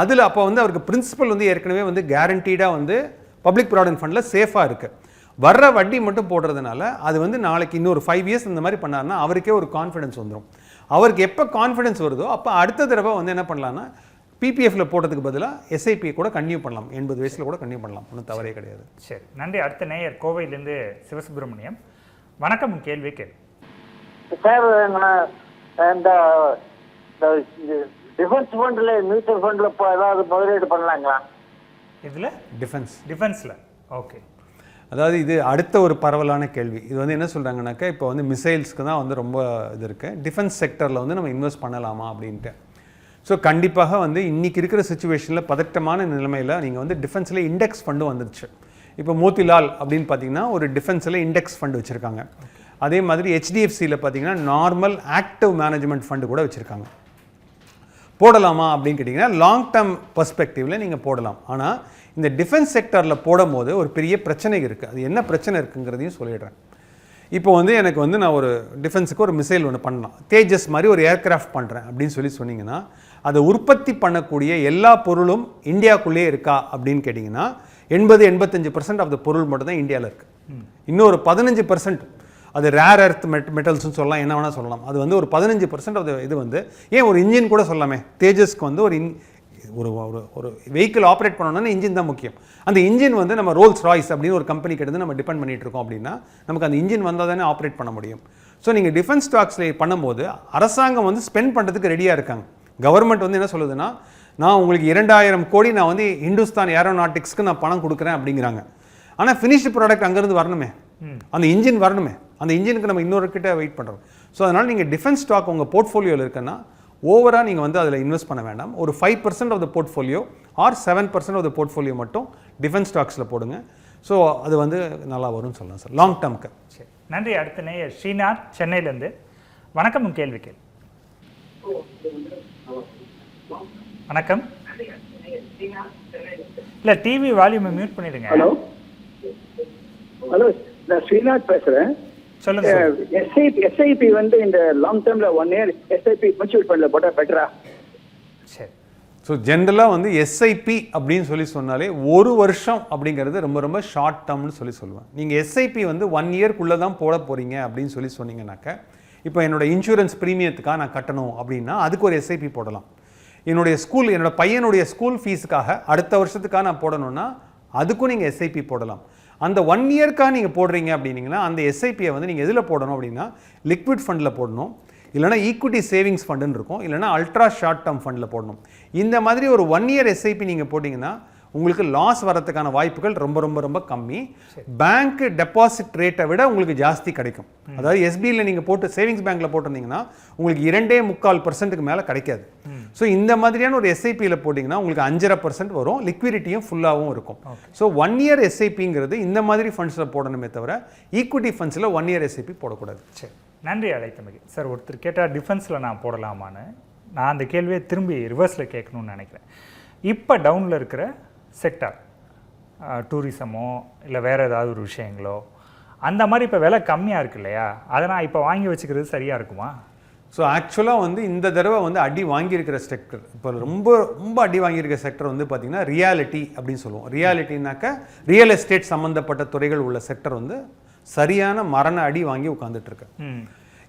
அதில் அப்போ வந்து அவருக்கு பிரின்சிபல் வந்து ஏற்கனவே வந்து கேரண்டீடாக வந்து பப்ளிக் ப்ராவிடென்ட் ஃபண்டில் சேஃபாக இருக்குது. வர்ற வட்டி மட்டும் போடுறதுனால அது வந்து நாளைக்கு இன்னொரு 5 years இந்த மாதிரி பண்ணார்னா அவருக்கே ஒரு கான்ஃபிடன்ஸ் வந்துடும். அவருக்கு எப்போ கான்ஃபிடன்ஸ் வருதோ அப்போ அடுத்த தடவை வந்து என்ன பண்ணலான்னா பிபிஎஃப்ல போடுறதுக்கு பதிலாக எஸ்ஐபி கூட கன்டினியூ பண்ணலாம், 80 வயசில் கூட கன்டினியூ பண்ணலாம், ஒன்றும் தவறே கிடையாது. சரி, நன்றி. அடுத்த நேயர் கோவையிலேருந்து சிவசுப்பிரமணியம். வணக்கம், கேள்வி கேள்வி. சார், இந்த டிஃபென்ஸ் ஃபண்டில் மியூச்சுவல் ஃபண்டில் இப்போ ஏதாவது முதலீடு பண்ணலாங்களா? இதில் டிஃபென்ஸில் ஓகே. அதாவது இது அடுத்த ஒரு பரவலான கேள்வி. இது வந்து என்ன சொல்கிறாங்கனாக்கா, இப்போ வந்து மிசைல்ஸ்க்கு தான் வந்து ரொம்ப இது இருக்குது, டிஃபென்ஸ் செக்டரில் வந்து நம்ம இன்வெஸ்ட் பண்ணலாமா அப்படின்ட்டு. ஸோ கண்டிப்பாக வந்து இன்றைக்கி இருக்கிற சுச்சுவேஷனில் பதட்டமான நிலைமையில் நீங்கள் வந்து டிஃபென்ஸில் இண்டெக்ஸ் ஃபண்டும் வந்துருச்சு. இப்போ மோத்திலால் அப்படின்னு பார்த்தீங்கன்னா ஒரு டிஃபென்ஸில் இண்டெக்ஸ் ஃபண்டு வச்சுருக்காங்க. அதே மாதிரி ஹெச்டிஎஃப்சியில் பார்த்தீங்கன்னா நார்மல் ஆக்டிவ் மேனேஜ்மெண்ட் ஃபண்டு கூட வச்சுருக்காங்க. போடலாமா அப்படின்னு கேட்டிங்கன்னா லாங் டேர்ம் பர்ஸ்பெக்டிவில் நீங்கள் போடலாம். ஆனால் இந்த டிஃபென்ஸ் செக்டரில் போடும்போது ஒரு பெரிய பிரச்சனை இருக்குது. அது என்ன பிரச்சனை இருக்குங்கிறதையும் சொல்லிடுறேன். இப்போ வந்து எனக்கு வந்து நான் ஒரு டிஃபென்ஸுக்கு ஒரு மிசைல் ஒன்று பண்ணலாம், தேஜஸ் மாதிரி ஒரு ஏர்கிராஃப்ட் பண்ணுறேன் அப்படின்னு சொன்னீங்கன்னா, அதை உற்பத்தி பண்ணக்கூடிய எல்லா பொருளும் இந்தியாவுக்குள்ளேயே இருக்கா அப்படின்னு கேட்டிங்கன்னா 80-85% ஆஃப் த பொருள் மட்டும் தான் இந்தியாவில் இருக்குது. இன்னொரு 15%, அது ரேர் எர்த் மெட்டல்ஸ்னு சொல்லலாம், என்ன வேணால் சொல்லலாம், அது வந்து ஒரு 15% ஆஃப் த இது வந்து ஏன் ஒரு இன்ஜின் கூட சொல்லாமே, தேஜஸ்க்கு வந்து ஒரு ஒரு வெஹிக்கிள் ஆப்ரேட் பண்ணணும்னா இன்ஜின் தான் முக்கியம். அந்த இன்ஜின் வந்து நம்ம ரோல்ஸ் ராய்ஸ் அப்படின்னு ஒரு கம்பெனி கிட்ட நம்ம டிபெண்ட் பண்ணிட்டு இருக்கோம் அப்படின்னா நமக்கு அந்த இன்ஜின் வந்தால் தானே ஆப்ரேட் பண்ண முடியும். ஸோ நீங்கள் டிஃபென்ஸ் ஸ்டாக்ஸில் பண்ணும்போது அரசாங்கம் வந்து ஸ்பெண்ட் பண்ணுறதுக்கு ரெடியாக இருக்காங்க. கவர்மெண்ட் வந்து என்ன சொல்லுதுன்னா, நான் உங்களுக்கு 2000 கோடி நான் வந்து இந்துஸ்தான் ஏரோநாட்டிக்ஸ்க்கு நான் பணம் கொடுக்குறேன் அப்படிங்கிறாங்க. ஆனால் ஃபினிஷ்டு ப்ராடக்ட் அங்கேருந்து வரணுமே, அந்த இன்ஜின் வரணுமே, அந்த இன்ஜினுக்கு நம்ம இன்னொரு கிட்ட வெயிட் பண்ணுறோம். ஸோ அதனால் நீங்கள் டிஃபென்ஸ் ஸ்டாக் உங்கள் போர்ட்ஃபோலியோவில் இருக்குன்னா ஓவராக நீங்கள் வந்து அதில் இன்வெஸ்ட் பண்ண வேண்டாம். ஒரு 5% of the portfolio or 7% of the portfolio மட்டும் டிஃபென்ஸ் ஸ்டாக்ஸில் போடுங்க. ஸோ அது வந்து நல்லா வரும்னு சொல்லலாம் சார், லாங் டேர்முக்கு. சரி, நன்றி. அடுத்த நேயர் ஸ்ரீநாத் சென்னையிலேருந்து. வணக்கம், கேள்வி கேள்வி. வணக்கம். இல்லை, டிவி வால்யூமை மியூட் பண்ணிடுங்க. ஹலோ ஹலோ, நான் ஸ்ரீநாத் பேசுகிறேன். சொல்லுங்க. எஸ்ஐபி வந்து இந்த லாங் டேர்ம்ல 1 இயர் எஸ்ஐபி மியூச்சுவல் ஃபண்ட்ல போட்டா பெட்டரா? சரி. ஸோ ஜென்ரலாக வந்து எஸ்ஐபி அப்படின்னு சொன்னாலே ஒரு வருஷம் அப்படிங்கிறது ரொம்ப ரொம்ப ஷார்ட் டேர்ம்னு சொல்லுவேன். நீங்கள் எஸ்ஐபி வந்து 1 இயர்க்குள்ளே தான் போட போகிறீங்க அப்படின்னு சொன்னீங்கன்னாக்க, இப்போ என்னோட இன்சூரன்ஸ் ப்ரீமியத்துக்காக நான் கட்டணும் அப்படின்னா அதுக்கு ஒரு எஸ்ஐபி போடலாம். என்னோட பையனுடைய ஸ்கூல் ஃபீஸுக்காக அடுத்த வருஷத்துக்காக நான் போடணும்னா அதுக்கும் நீங்கள் எஸ்ஐபி போடலாம். அந்த 1 இயர்க்காக நீங்கள் போடுறீங்க அப்படின்னீங்கன்னா அந்த எஸ்ஐபியை வந்து நீங்கள் எதில் போடணும் அப்படின்னா லிக்விட் ஃபண்டில் போடணும், இல்லைனா ஈக்விட்டி சேவிங்ஸ் ஃபண்டுன்னு இருக்கும், இல்லைனா அல்ட்ரா ஷார்ட் டேர்ம் ஃபண்டில் போடணும். இந்த மாதிரி ஒரு 1 இயர் எஸ்ஐபி நீங்கள் போட்டிங்கன்னா உங்களுக்கு லாஸ் வரதுக்கான வாய்ப்புகள் ரொம்ப ரொம்ப ரொம்ப கம்மி. பேங்க் டெபாசிட் ரேட்டை விட உங்களுக்கு ஜாஸ்தி கிடைக்கும். அதாவது எஸ்பியில் நீங்கள் போட்டு சேவிங்ஸ் பேங்க்கில் போட்டிருந்தீங்கன்னா உங்களுக்கு 2.25% மேலே கிடைக்காது. ஸோ இந்த மாதிரியான ஒரு எஸ்ஐபியில் போட்டிங்கன்னா உங்களுக்கு 5.5% வரும், லிக்விடிட்டியும் ஃபுல்லாகவும் இருக்கும். ஸோ 1 இயர் எஸ்ஐபிங்கிறது இந்த மாதிரி ஃபண்ட்ஸில் போடணுமே தவிர ஈக்விட்டி ஃபண்ட்ஸில் 1 இயர் எஸ்ஐபி போடக்கூடாது. சரி, நன்றி அழைத்தமைக்கு. சார், ஒருத்தர் கேட்டால் டிஃபென்ஸில் நான் போடலாமான்னு, நான் அந்த கேள்வியை திரும்பி ரிவர்ஸில் கேட்கணும்னு நினைக்கிறேன். இப்போ டவுனில் இருக்கிற செக்டார், டூரிசமோ இல்லை வேறு ஏதாவது ஒரு விஷயங்களோ, அந்த மாதிரி இப்போ விலை கம்மியாக இருக்கு இல்லையா, அதை நான் இப்போ வாங்கி வச்சுக்கிறது சரியாக இருக்குமா? ஸோ ஆக்சுவலாக வந்து இந்த தடவை வந்து அடி வாங்கியிருக்கிற செக்டர், இப்போ ரொம்ப ரொம்ப அடி வாங்கியிருக்கிற செக்டர் வந்து பார்த்திங்கன்னா ரியாலிட்டி அப்படின்னு சொல்லுவோம். ரியாலிட்டினாக்க ரியல் எஸ்டேட் சம்மந்தப்பட்ட துறைகள் உள்ள செக்டர் வந்து சரியான மரண அடி வாங்கி உட்காந்துட்ருக்கு.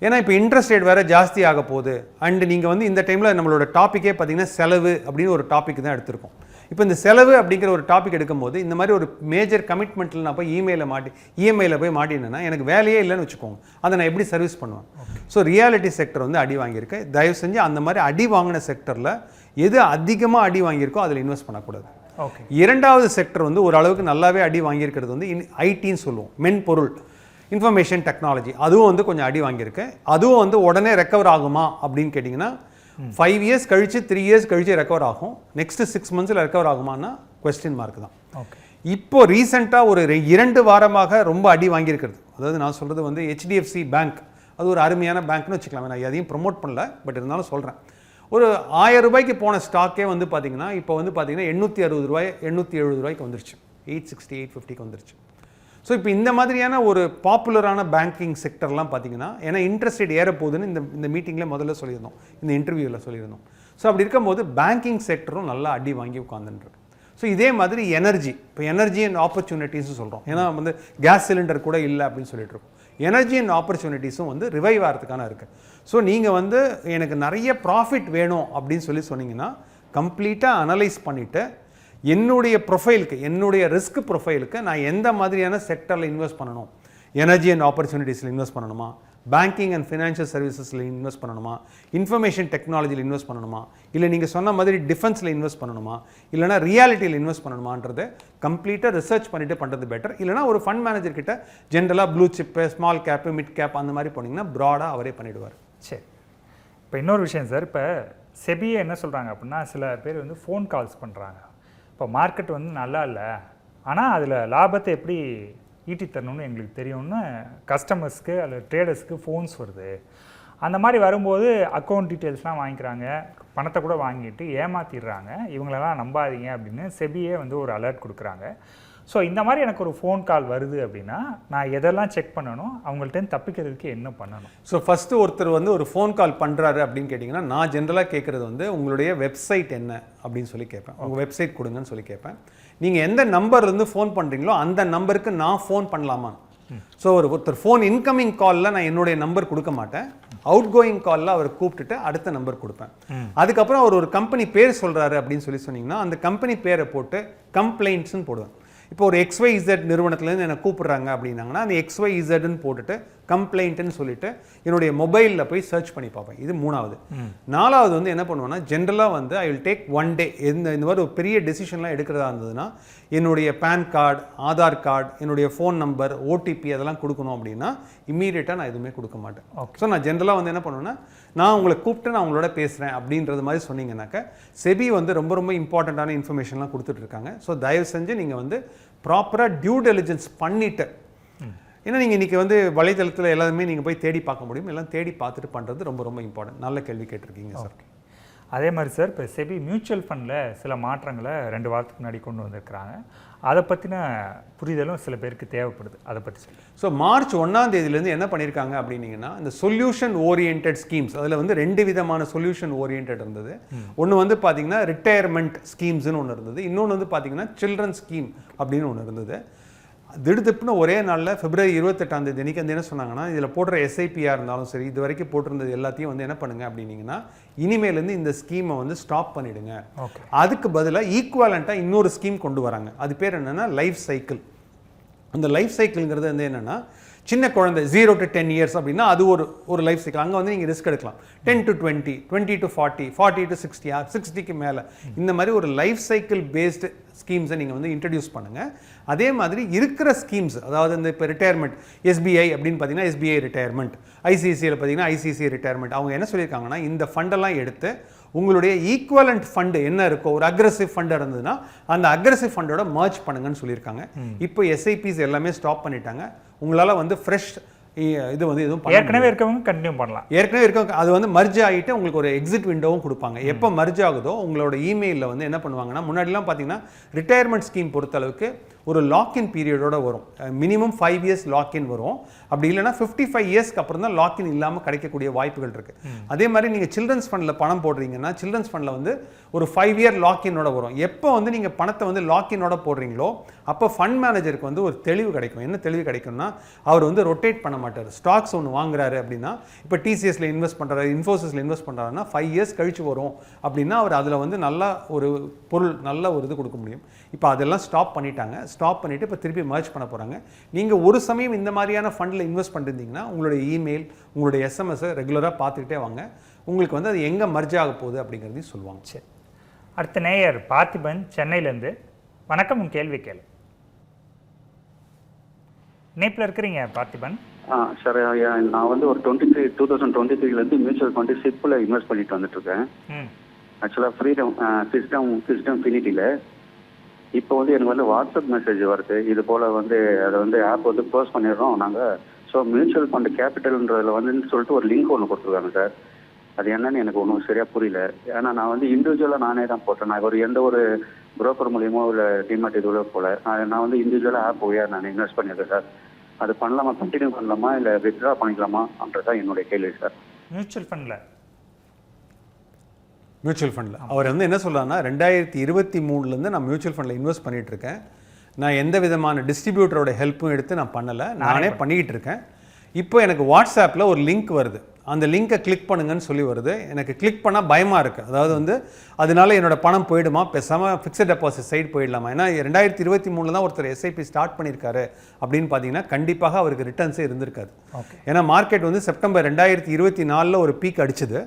ஏன்னா இப்போ இன்ட்ரெஸ்ட் ரேட் வேறு ஜாஸ்தி ஆக போகுது. அண்டு நீங்கள் வந்து இந்த டைமில் நம்மளோட டாப்பிக்கே பார்த்திங்கன்னா செலவு அப்படின்னு ஒரு டாபிக் தான் எடுத்திருக்கோம். இப்போ இந்த செலவு அப்படிங்கிற ஒரு டாபிக் எடுக்கும்போது இந்த மாதிரி ஒரு மேஜர் கமிட்மெண்ட்டில் நான் போய் இஎம்ஐயில் போய் மாட்டினேன்னா எனக்கு வேலையே இல்லைன்னு வச்சுக்கோங்க, அதை நான் எப்படி சர்வீஸ் பண்ணுவேன்? ஸோ ரியாலிட்டி செக்டர் வந்து அடி வாங்கியிருக்கு. தயவு செஞ்சு அந்த மாதிரி அடி வாங்கின செக்டரில் எது அதிகமாக அடி வாங்கியிருக்கோ அதில் இன்வெஸ்ட் பண்ணக்கூடாது. இரண்டாவது செக்டர் வந்து ஓரளவுக்கு நல்லாவே அடி வாங்கியிருக்கிறது வந்து ஐடின்னு சொல்லுவோம், மென்பொருள், இன்ஃபர்மேஷன் டெக்னாலஜி. அதுவும் வந்து கொஞ்சம் அடி வாங்கியிருக்கு. அதுவும் வந்து உடனே ரெக்கவர் ஆகுமா அப்படின்னு கேட்டிங்கன்னா 5 இயர்ஸ் கழிச்சு 3 இயர்ஸ் கழிச்சு ரெக்கவர் ஆகும். நெக்ஸ்ட் 6 மந்த்ஸில் ரெக்கவர் ஆகுமான்னா கொஸ்டின் மார்க் தான். இப்போ ரீசெண்டாக ஒரு 2 வாரமாக ரொம்ப அடி வாங்கியிருக்கிறது, அதாவது நான் சொல்கிறது வந்து HDFC பேங்க், அது ஒரு அருமையான பேங்க்னு வச்சுக்கலாம். நான் அதையும் ப்ரொமோட் பண்ணல, பட் இருந்தாலும் சொல்கிறேன். ஒரு 1000 ரூபாய்க்கு போன ஸ்டாக்கே வந்து பார்த்தீங்கன்னா இப்போ வந்து பார்த்தீங்கன்னா 860 ரூபாய் 870 ரூபாய்க்கு வந்துருச்சு, 860 850க்கு வந்துருச்சு. ஸோ இப்போ இந்த மாதிரியான ஒரு பாப்புலரான பேங்கிங் செக்டர்லாம் பார்த்தீங்கன்னா, ஏன்னா இன்ட்ரெஸ்ட் ரேட் ஏறப்போகுதுன்னு இந்த மீட்டிங்கில் முதல்ல சொல்லியிருந்தோம், இந்த இன்டர்வியூவில் சொல்லியிருந்தோம். ஸோ அப்படி இருக்கும்போது பேங்கிங் செக்டரும் நல்லா அடி வாங்கி உட்காந்துருக்கு. ஸோ இதே மாதிரி எனர்ஜி, இப்போ எனர்ஜி அண்ட் ஆப்பர்ச்சுனிட்டிஸும் சொல்கிறோம். ஏன்னா வந்து கேஸ் சிலிண்டர் கூட இல்லை அப்படின்னு சொல்லிட்டு இருக்கோம். எனர்ஜி அண்ட் ஆப்பர்ச்சுனிட்டிஸும் வந்து ரிவைவ் ஆகிறதுக்கான இருக்குது. ஸோ நீங்கள் வந்து எனக்கு நிறைய ப்ராஃபிட் வேணும் அப்படின்னு சொன்னீங்கன்னா கம்ப்ளீட்டாக அனலைஸ் பண்ணிவிட்டு என்னுடைய ப்ரொஃபைலுக்கு, என்னுடைய ரிஸ்க் ப்ரொஃபைலுக்கு நான் எந்த மாதிரியான செக்டரில் இன்வெஸ்ட் பண்ணணும், எனர்ஜி அண்ட் ஆப்பர்ச்சுனிட்டிஸில் இன்வெஸ்ட் பண்ணணுமா, பேங்கிங் அண்ட் ஃபினான்ஷியல் சர்வீசஸில் இன்வெஸ்ட் பண்ணணுமா, இன்ஃபர்மேஷன் டெக்னாலஜியில் இன்வெஸ்ட் பண்ணணுமா, இல்லை நீங்கள் சொன்ன மாதிரி டிஃபென்ஸில் இன்வெஸ்ட் பண்ணணுமா, இல்லைனா ரியாலிட்டியில் இன்வெஸ்ட் பண்ணணுமான்றதை கம்ப்ளீட்டாக ரிசர்ச் பண்ணிவிட்டு பண்ணுறது பெட்டர். இல்லைனா ஒரு ஃபண்ட் மேனேஜர் கிட்ட ஜென்ரலாக blue chip, small cap, mid cap அந்த மாதிரி போனீங்கன்னா ப்ராடாக அவரே பண்ணிவிடுவார். சரி, இப்போ இன்னொரு விஷயம் சார், இப்போ செபியே என்ன சொல்கிறாங்க அப்படின்னா, சில பேர் வந்து ஃபோன் கால்ஸ் பண்ணுறாங்க. இப்போ மார்க்கெட் வந்து நல்லா இல்லை, ஆனால் அதில் லாபத்தை எப்படி ஈட்டி தரணும்னு எங்களுக்கு தெரியும்னு கஸ்டமர்ஸ்க்கு அல்லது ட்ரேடர்ஸ்க்கு ஃபோன்ஸ் வருது. அந்த மாதிரி வரும்போது அக்கௌண்ட் டீட்டெயில்ஸ்லாம் வாங்கிக்கிறாங்க, பணத்தை கூட வாங்கிட்டு ஏமாற்றிடுறாங்க. இவங்களெல்லாம் நம்பாதீங்க அப்படின்னு செபியே வந்து ஒரு அலர்ட் கொடுக்குறாங்க. ஸோ இந்த மாதிரி எனக்கு ஒரு ஃபோன் கால் வருது அப்படின்னா நான் எதெல்லாம் செக் பண்ணணும், அவங்கள்ட்ட தப்பிக்கிறதுக்கு என்ன பண்ணணும்? ஸோ ஃபஸ்ட்டு ஒருத்தர் வந்து ஒரு ஃபோன் கால் பண்ணுறாரு அப்படின்னு கேட்டிங்கன்னா, நான் ஜென்ரலாக கேட்குறது வந்து உங்களுடைய வெப்சைட் என்ன அப்படின்னு சொல்லி கேட்பேன். உங்கள் வெப்சைட் கொடுங்கன்னு சொல்லி கேட்பேன். நீங்கள் எந்த நம்பர்லேருந்து ஃபோன் பண்ணுறீங்களோ அந்த நம்பருக்கு நான் ஃபோன் பண்ணலாமா? ஸோ ஒருத்தர் ஃபோன் இன்கமிங் காலில் நான் என்னுடைய நம்பர் கொடுக்க மாட்டேன், அவுட் கோயிங் காலில் அவர் கூப்பிட்டுட்டு அடுத்த நம்பர் கொடுப்பேன். அதுக்கப்புறம் அவர் ஒரு கம்பெனி பேர் சொல்கிறாரு அப்படின்னு சொல்லி சொன்னீங்கன்னா அந்த கம்பெனி பேரை போட்டு கம்ப்ளைண்ட்ஸ்ன்னு போடுவேன். இப்போ ஒரு XYZ நிறுவனத்துலேருந்து என்னை கூப்பிட்றாங்க அப்படின்னாங்கன்னா அந்த XYZன்னு போட்டுட்டு கம்ப்ளைண்ட்டுன்னு சொல்லிட்டு என்னுடைய மொபைலில் போய் சர்ச் பண்ணி பார்ப்பேன். இது 3வது. 4வது வந்து என்ன பண்ணுவேன்னா, ஜென்ரலாக வந்து I will take one day. இந்த மாதிரி ஒரு பெரிய டெசிஷன்லாம் எடுக்கிறதா இருந்ததுன்னா என்னுடைய பேன் கார்டு, ஆதார் கார்டு, என்னுடைய ஃபோன் நம்பர், OTP அதெல்லாம் கொடுக்கணும் அப்படின்னா இம்மீடியட்டாக நான் எதுவுமே கொடுக்க மாட்டேன். ஸோ நான் ஜென்ரலாக வந்து என்ன பண்ணுவேன்னா, நான் உங்களை கூப்பிட்டு நான் உங்களோட பேசுகிறேன் அப்படின்றது மாதிரி சொன்னீங்கன்னாக்க செபி வந்து ரொம்ப ரொம்ப இம்பார்ட்டண்ட்டான இன்ஃபர்மேஷன்லாம் கொடுத்துட்ருக்காங்க. ஸோ தயவு செஞ்சு நீங்கள் வந்து ப்ராப்பராக டியூ டெலிஜென்ஸ் பண்ணிவிட்டு, ஏன்னா நீங்கள் இன்றைக்கி வந்து வலைதளத்தில் எல்லாருமே நீங்கள் போய் தேடி பார்க்க முடியும், எல்லாம் தேடி பார்த்துட்டு பண்ணுறது ரொம்ப ரொம்ப இம்பார்ட்டன்ட். நல்ல கேள்வி கேட்டிருக்கீங்க சார். அதே மாதிரி சார், இப்போ செபி மியூச்சுவல் ஃபண்டில் சில மாற்றங்களை 2 வாரத்துக்கு முன்னாடி கொண்டு வந்திருக்கிறாங்க. அதை பற்றின புரிதலும் சில பேருக்கு தேவைப்படுது, அதை பற்றி சொல்லி. ஸோ மார்ச் 1ஆம் தேதியிலேருந்து என்ன பண்ணியிருக்காங்க அப்படின்னீங்கன்னா, இந்த சொல்யூஷன் ஓரியன்ட் ஸ்கீம்ஸ், அதில் வந்து 2 விதமான சொல்யூஷன் ஓரியன்ட் இருந்தது. ஒன்று வந்து பார்த்தீங்கன்னா ரிட்டையர்மெண்ட் ஸ்கீம்ஸ்னு ஒன்று இருந்தது, இன்னொன்று வந்து பார்த்தீங்கன்னா சில்ட்ரன் ஸ்கீம் அப்படின்னு ஒன்று இருந்தது. திடுதிப்புன்னு ஒரே நாளில் பிப்ரவரி 28ஆம் தேதி அன்றைக்கி வந்து என்ன சொன்னாங்கன்னா, இதில் போடுற SIPயாக இருந்தாலும் சரி, இது வரைக்கும் போட்டிருந்தது எல்லாத்தையும் வந்து என்ன பண்ணுங்க அப்படின்னீங்கன்னா, இனிமேலேருந்து இந்த ஸ்கீமை வந்து ஸ்டாப் பண்ணிவிடுங்க. அதுக்கு பதிலாக ஈக்குவலண்ட்டாக இன்னொரு ஸ்கீம் கொண்டு வராங்க. அது பேர் என்னென்னா லைஃப் சைக்கிள். அந்த லைஃப் சைக்கிள்ங்கிறது வந்து என்னென்னா, சின்ன குழந்தை 0 to 10 years அப்படின்னா அது ஒரு லைஃப் சைக்கிள். அங்கே வந்து நீங்கள் ரிஸ்க் எடுக்கலாம். 10 to 20, 20 to 40, 40 to 60, 60க்கு மேலே இந்த மாதிரி ஒரு லைஃப் சைக்கிள் பேஸ்டு ஸ்கீம்ஸை நீங்கள் வந்து இன்ட்ரடியூஸ் பண்ணுங்கள். அதே மாதிரி இருக்கிற ஸ்கீம்ஸ், அதாவது இந்த இப்போ ரிட்டையர்மெண்ட் SBI அப்படின்னு பார்த்தீங்கன்னா SBI ரிட்டையர்மெண்ட், ICICIயில் பார்த்தீங்கன்னா ICICI ரிட்டையர்மெண்ட். அவங்க என்ன சொல்லியிருக்காங்கன்னா, இந்த ஃபண்டெல்லாம் எடுத்து உங்களுடைய ஈக்குவலண்ட் ஃபண்டு என்ன இருக்கோ, ஒரு அக்ரெசிவ் ஃபண்டு இருந்ததுன்னா அந்த அக்ரெசிவ் ஃபண்டோட மர்ஜ் பண்ணுங்கன்னு சொல்லியிருக்காங்க. இப்போ SIPs எல்லாமே ஸ்டாப் பண்ணிட்டாங்க. உங்களால் வந்து ஃப்ரெஷ் இது வந்து எதுவும் ஏற்கனவே இருக்கவங்க கண்டினியூ பண்ணலாம். ஏற்கனவே இருக்க அது வந்து மர்ஜ் ஆகிட்டு உங்களுக்கு ஒரு எக்ஸிட் விண்டோவும் கொடுப்பாங்க. எப்போ மர்ஜ் ஆகுதோ உங்களோட இமெயிலில் வந்து என்ன பண்ணுவாங்கன்னா, முன்னாடிலாம் பார்த்தீங்கன்னா ரிட்டையர்மெண்ட் ஸ்கீம் பொறுத்தளவுக்கு ஒரு லாக்இன் பீரியடோட வரும். மினிமம் 5 years லாக்இன் வரும். அப்படி இல்லைனா 55 yearsக்கு அப்புறம் தான் லாக்இன் இல்லாமல் கிடைக்கக்கூடிய வாய்ப்புகள் இருக்குது. அதே மாதிரி நீங்கள் சில்ட்ரன்ஸ் ஃபண்டில் பணம் போடுறீங்கன்னா சில்ட்ரன்ஸ் ஃபண்டில் வந்து ஒரு 5 year லாக்இனோட வரும். எப்போ வந்து நீங்கள் பணத்தை வந்து லாக்இனோட போடுறீங்களோ அப்போ ஃபண்ட் மேனேஜருக்கு வந்து ஒரு தெளிவு கிடைக்கும். என்ன தெளிவு கிடைக்கும்னா, அவர் வந்து ரொட்டேட் பண்ண மாட்டார். ஸ்டாக்ஸ் ஒன்று வாங்குறாரு அப்படின்னா, இப்போ TCSல இன்வெஸ்ட் பண்ணுறாரு, இன்ஃபோசிஸில் இன்வெஸ்ட் பண்ணுறாருன்னா 5 years கழிச்சு வரும் அப்படின்னா அவர் அதில் வந்து நல்ல ஒரு பொருள், நல்ல ஒரு இது கொடுக்க முடியும். இப்போ அதெல்லாம் ஸ்டாப் பண்ணிட்டாங்க. ஸ்டாப் பண்ணிவிட்டு இப்போ திருப்பி மர்ஜ் பண்ண போகிறாங்க. நீங்கள் ஒரு சமயம் இந்த மாதிரியான ஃபண்டில் இன்வெஸ்ட் பண்ணிருந்தீங்கன்னா உங்களுடைய இமெயில், உங்களுடைய SMSஐ ரெகுலராக பார்த்துக்கிட்டே வாங்க. உங்களுக்கு வந்து அது எங்கே மர்ஜ் ஆக போகுது அப்படிங்கிறதையும் சொல்லுவாங்க. சரி, அடுத்த நேயர் பார்த்திபன் சென்னையிலேருந்து. வணக்கம், உன் கேள்வி கேளு. இணைப்பில் இருக்கிறீங்க பார்த்திபன். சார், நான் வந்து ஒரு 2023 மியூச்சுவல் ஃபண்டு சிப்பில் இன்வெஸ்ட் பண்ணிட்டு வந்துட்டு இருக்கேன். ஆக்சுவலாக சிஸ்டம் ஃபினிட்டியில் இப்போ வந்து எனக்கு வந்து வாட்ஸ்அப் மெசேஜ் வருது, இது போல் வந்து அதை வந்து ஆப் வந்து க்ளோஸ் பண்ணிடுறோம் நாங்கள். ஸோ மியூச்சுவல் ஃபண்டு கேபிட்டல்ன்றதில் வந்து சொல்லிட்டு ஒரு லிங்க் ஒன்று கொடுத்துருக்காங்க சார். அது என்னன்னு எனக்கு ஒன்றும் சரியாக புரியல. ஏன்னா நான் வந்து இண்டிவிஜுவலாக நானே தான் போட்டேன். நான் எந்த ஒரு புரோக்கர் மூலியமோ இல்லை டிமார்ட் இதுவோ போல நான் வந்து இண்டிவிஜுவலாக ஆப் போய் நான் இன்வெஸ்ட் பண்ணியிருக்கேன் சார். அது பண்ணலாமா, கண்டினியூ பண்ணலாமா, இல்லை வித்ட்ரா பண்ணிக்கலாமா அப்படின்றதான் என்னுடைய கேள்வி சார். மியூச்சுவல் ஃபண்டில் அவர் வந்து என்ன சொல்கிறாருன்னா, 2023 நான் மியூச்சுவல் ஃபண்டில் இன்வெஸ்ட் பண்ணிகிட்டு இருக்கேன். நான் எந்த விதமான டிஸ்ட்ரிபியூட்டரோட ஹெல்ப்பும் எடுத்து நான் பண்ணலை, நானே பண்ணிக்கிட்டு இருக்கேன். இப்போ எனக்கு வாட்ஸ்அப்பில் ஒரு லிங்க் வருது. அந்த லிங்கை கிளிக் பண்ணுங்கன்னு சொல்லி வருது. எனக்கு கிளிக் பண்ணால் பயமாக இருக்குது. அதாவது வந்து அதனால என்னோட பணம் போயிடுமா, பேசாமல் ஃபிக்ஸட் டெபாசிட் சைடு போயிடலாமா? ஏன்னா 2023 தான் ஒருத்தர் எஸ்ஐபி ஸ்டார்ட் பண்ணியிருக்காரு அப்படின்னு பார்த்தீங்கன்னா கண்டிப்பாக அவருக்கு ரிட்டர்ன்ஸே இருந்திருக்காது. ஏன்னா மார்க்கெட் வந்து செப்டம்பர் 2024 ஒரு பீக் அடிச்சுது.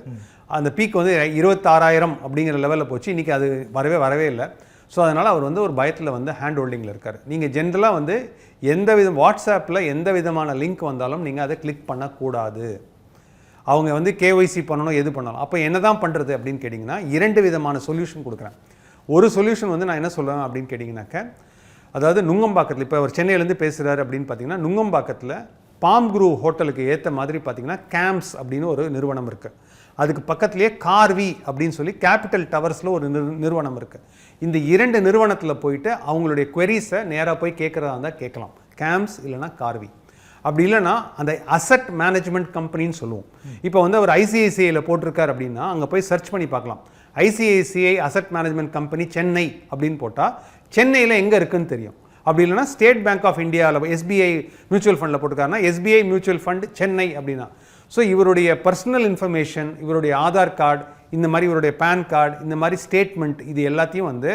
அந்த பீக் வந்து 26,000 அப்படிங்கிற லெவலில் போச்சு. இன்றைக்கி அது வரவே இல்லை. ஸோ அதனால் அவர் வந்து ஒரு பயத்தில் வந்து ஹேண்ட் ஹோல்டிங்கில் இருக்கார். நீங்கள் ஜென்ரலாக வந்து வாட்ஸ்அப்பில் எந்த விதமான லிங்க் வந்தாலும் நீங்கள் அதை கிளிக் பண்ணக்கூடாது. அவங்க வந்து கேஒய்சி பண்ணணும், எது பண்ணலாம். அப்போ என்ன தான் பண்ணுறது அப்படின்னு கேட்டிங்கன்னா 2 விதமான சொல்யூஷன் கொடுக்குறேன். ஒரு சொல்யூஷன் வந்து நான் என்ன சொல்லுவேன் அப்படின்னு கேட்டிங்கனாக்க, அதாவது நுங்கம்பாக்கத்தில் இப்போ அவர் சென்னையிலேருந்து பேசுகிறாரு அப்படின்னு பார்த்தீங்கன்னா, நுங்கம்பாக்கத்தில் பாம் குரூ ஹோட்டலுக்கு ஏற்ற மாதிரி பார்த்தீங்கன்னா கேம்ப்ஸ் அப்படின்னு ஒரு நிறுவனம் இருக்குது. அதுக்கு பக்கத்துலேயே கார்வி அப்படின்னு சொல்லி கேபிட்டல் டவர்ஸில் ஒரு நிறுவனம் இருக்குது. இந்த 2 நிறுவனத்தில் போயிட்டு அவங்களுடைய குவெரிஸை நேராக போய் கேட்குறதா இருந்தால் கேட்கலாம். கேம்ப்ஸ் இல்லைனா கார்வி. அப்படி இல்லைனா அந்த அசட் மேனேஜ்மெண்ட் கம்பெனின்னு சொல்லுவோம். இப்போ வந்து அவர் ஐசிஐசிஐயில் போட்டிருக்கார் அப்படின்னா அங்கே போய் சர்ச் பண்ணி பார்க்கலாம். ICICI asset management company Chennai அப்படின்னு போட்டால் சென்னையில் எங்கே இருக்குதுன்னு தெரியும். அப்படி இல்லைனா ஸ்டேட் பேங்க் ஆஃப் இந்தியாவில் எஸ்பிஐ மியூச்சுவல் ஃபண்டில் போட்டிருக்காருன்னா எஸ்பிஐ மியூச்சுவல் ஃபண்ட் சென்னை அப்படின்னா. ஸோ இவருடைய பர்சனல் இன்ஃபர்மேஷன், இவருடைய ஆதார் கார்டு, இந்த மாதிரி இவருடைய பேன் கார்டு, இந்த மாதிரி ஸ்டேட்மெண்ட், இது எல்லாத்தையும் வந்து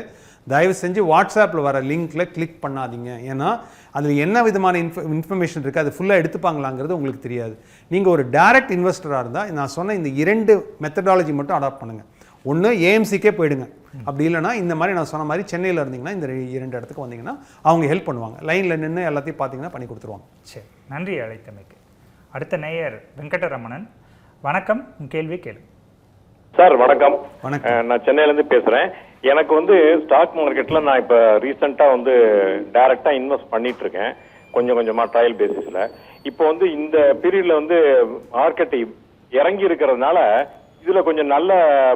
தயவு செஞ்சு வாட்ஸ்அப்பில் வர லிங்க்கில் கிளிக் பண்ணாதீங்க. ஏன்னா அதில் என்ன விதமான இன்ஃபர்மேஷன் இருக்குது அது ஃபுல்லாக எடுத்துப்பாங்களாங்கிறது உங்களுக்கு தெரியாது. நீங்கள் ஒரு டைரக்ட் இன்வெஸ்டராக இருந்தால் நான் சொன்ன இந்த 2 மெத்தடாலஜி மட்டும் அடாப்ட் பண்ணுங்கள். ஒன்று ஏஎம்சிக்கே போயிடுங்க. அப்படி இல்லைனா இந்த மாதிரி நான் சொன்ன மாதிரி சென்னையில் இருந்தீங்கன்னா இந்த 2 இடத்துக்கு வந்தீங்கன்னா அவங்க ஹெல்ப் பண்ணுவாங்க. லைனில் நின்று எல்லாத்தையும் பார்த்தீங்கன்னா பண்ணி கொடுத்துருவாங்க. சரி, நன்றி அழைத்தமைக்கு. அடுத்த நேயர் வெங்கடரமணன். வணக்கம், கேள்வி கேளு. சார் வணக்கம். நான் சென்னையிலேருந்து பேசுகிறேன். எனக்கு வந்து ஸ்டாக் மார்க்கெட்டில் நான் இப்போ ரீசெண்டாக வந்து டைரெக்டாக இன்வெஸ்ட் பண்ணிட்டு இருக்கேன், கொஞ்சம் கொஞ்சமாக ட்ரையல் பேசிஸில். இப்போ வந்து இந்த பீரியடில் வந்து மார்க்கெட் இறங்கி இருக்கிறதுனால இதில் கொஞ்சம் நல்ல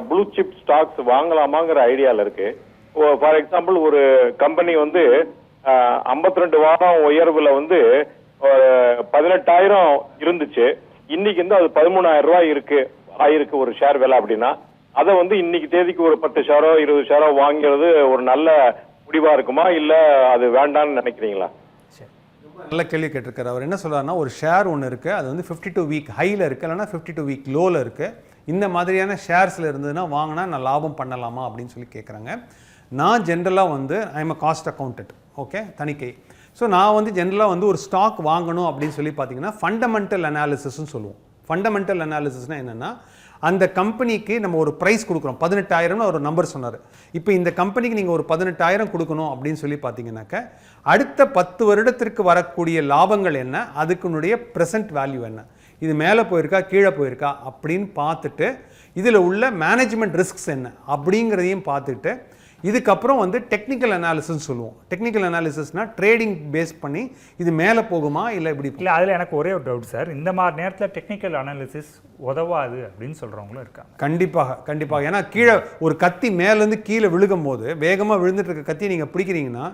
ப்ளூ சிப் ஸ்டாக்ஸ் வாங்கலாமாங்கிற ஐடியாவில் இருக்குது. ஃபார் எக்ஸாம்பிள் ஒரு கம்பெனி வந்து 52 வாரம் உயர்வில் வந்து 18,000 இருந்துச்சு, இன்னைக்கு வந்து அது 13,000 ரூபாய் ஆயிருக்கு ஒரு ஷேர் விலை. அப்படின்னா அதை வந்து இன்னைக்கு தேதிக்கு ஒரு 10 ஷேரோ 20 ஷேரோ வாங்கிறது ஒரு நல்ல முடிவா இருக்குமா, இல்ல அது வேண்டாம்னு நினைக்கிறீங்களா? நல்ல கேள்வி கேட்டிருக்காரு. அவர் என்ன சொல்றாருன்னா, ஒரு ஷேர் ஒன்று இருக்கு, அது வந்து 52 வீக் ஹைல இருக்கு, இல்லைன்னா 52 வீக் லோல இருக்கு. இந்த மாதிரியான ஷேர்ஸ்ல இருந்ததுன்னா வாங்கினா நான் லாபம் பண்ணலாமா அப்படின்னு சொல்லி கேட்குறாங்க. நான் ஜென்ரலாக வந்து I am a cost accountant, okay, தணிக்கை. ஸோ நான் வந்து ஜென்ரலாக வந்து ஒரு ஸ்டாக் வாங்கணும் அப்படின்னு சொல்லி பார்த்தீங்கன்னா ஃபண்டமெண்டல் அனாலிசிஸ்ன்னு சொல்லுவோம். ஃபண்டமெண்டல் அனாலிசிஸ்னால் என்னென்னா, அந்த கம்பெனிக்கு நம்ம ஒரு ப்ரைஸ் கொடுக்குறோம். 18,000 ஒரு நம்பர் சொன்னார். இப்போ இந்த கம்பெனிக்கு நீங்கள் ஒரு 18,000 கொடுக்கணும் அப்படின்னு சொல்லி பார்த்தீங்கன்னாக்க அடுத்த 10 வருடத்திற்கு வரக்கூடிய லாபங்கள் என்ன, அதுக்குனுடைய ப்ரெசன்ட் வேல்யூ என்ன, இது மேலே போயிருக்கா கீழே போயிருக்கா அப்படின்னு பார்த்துட்டு இதில் உள்ள மேனேஜ்மெண்ட் ரிஸ்க்ஸ் என்ன அப்படிங்கிறதையும் பார்த்துட்டு இதுக்கப்புறம் வந்து டெக்னிக்கல் அனாலிசிஸ் சொல்லுவோம். டெக்னிக்கல் அனாலிசிஸ்னால் ட்ரேடிங் பேஸ் பண்ணி இது மேலே போகுமா இல்லை இப்படி. இல்லை, அதில் எனக்கு ஒரே ஒரு டவுட் சார். இந்த மாதிரி நேரத்தில் டெக்னிக்கல் அனாலிசிஸ் உதவாது அப்படின்னு சொல்கிறவங்களும் இருக்காங்க. கண்டிப்பாக. ஏன்னா கீழே ஒரு கத்தி மேலேருந்து கீழே விழுகும் போது வேகமாக விழுந்துட்டு இருக்க கத்தியை நீங்கள் பிடிக்கிறீங்கன்னா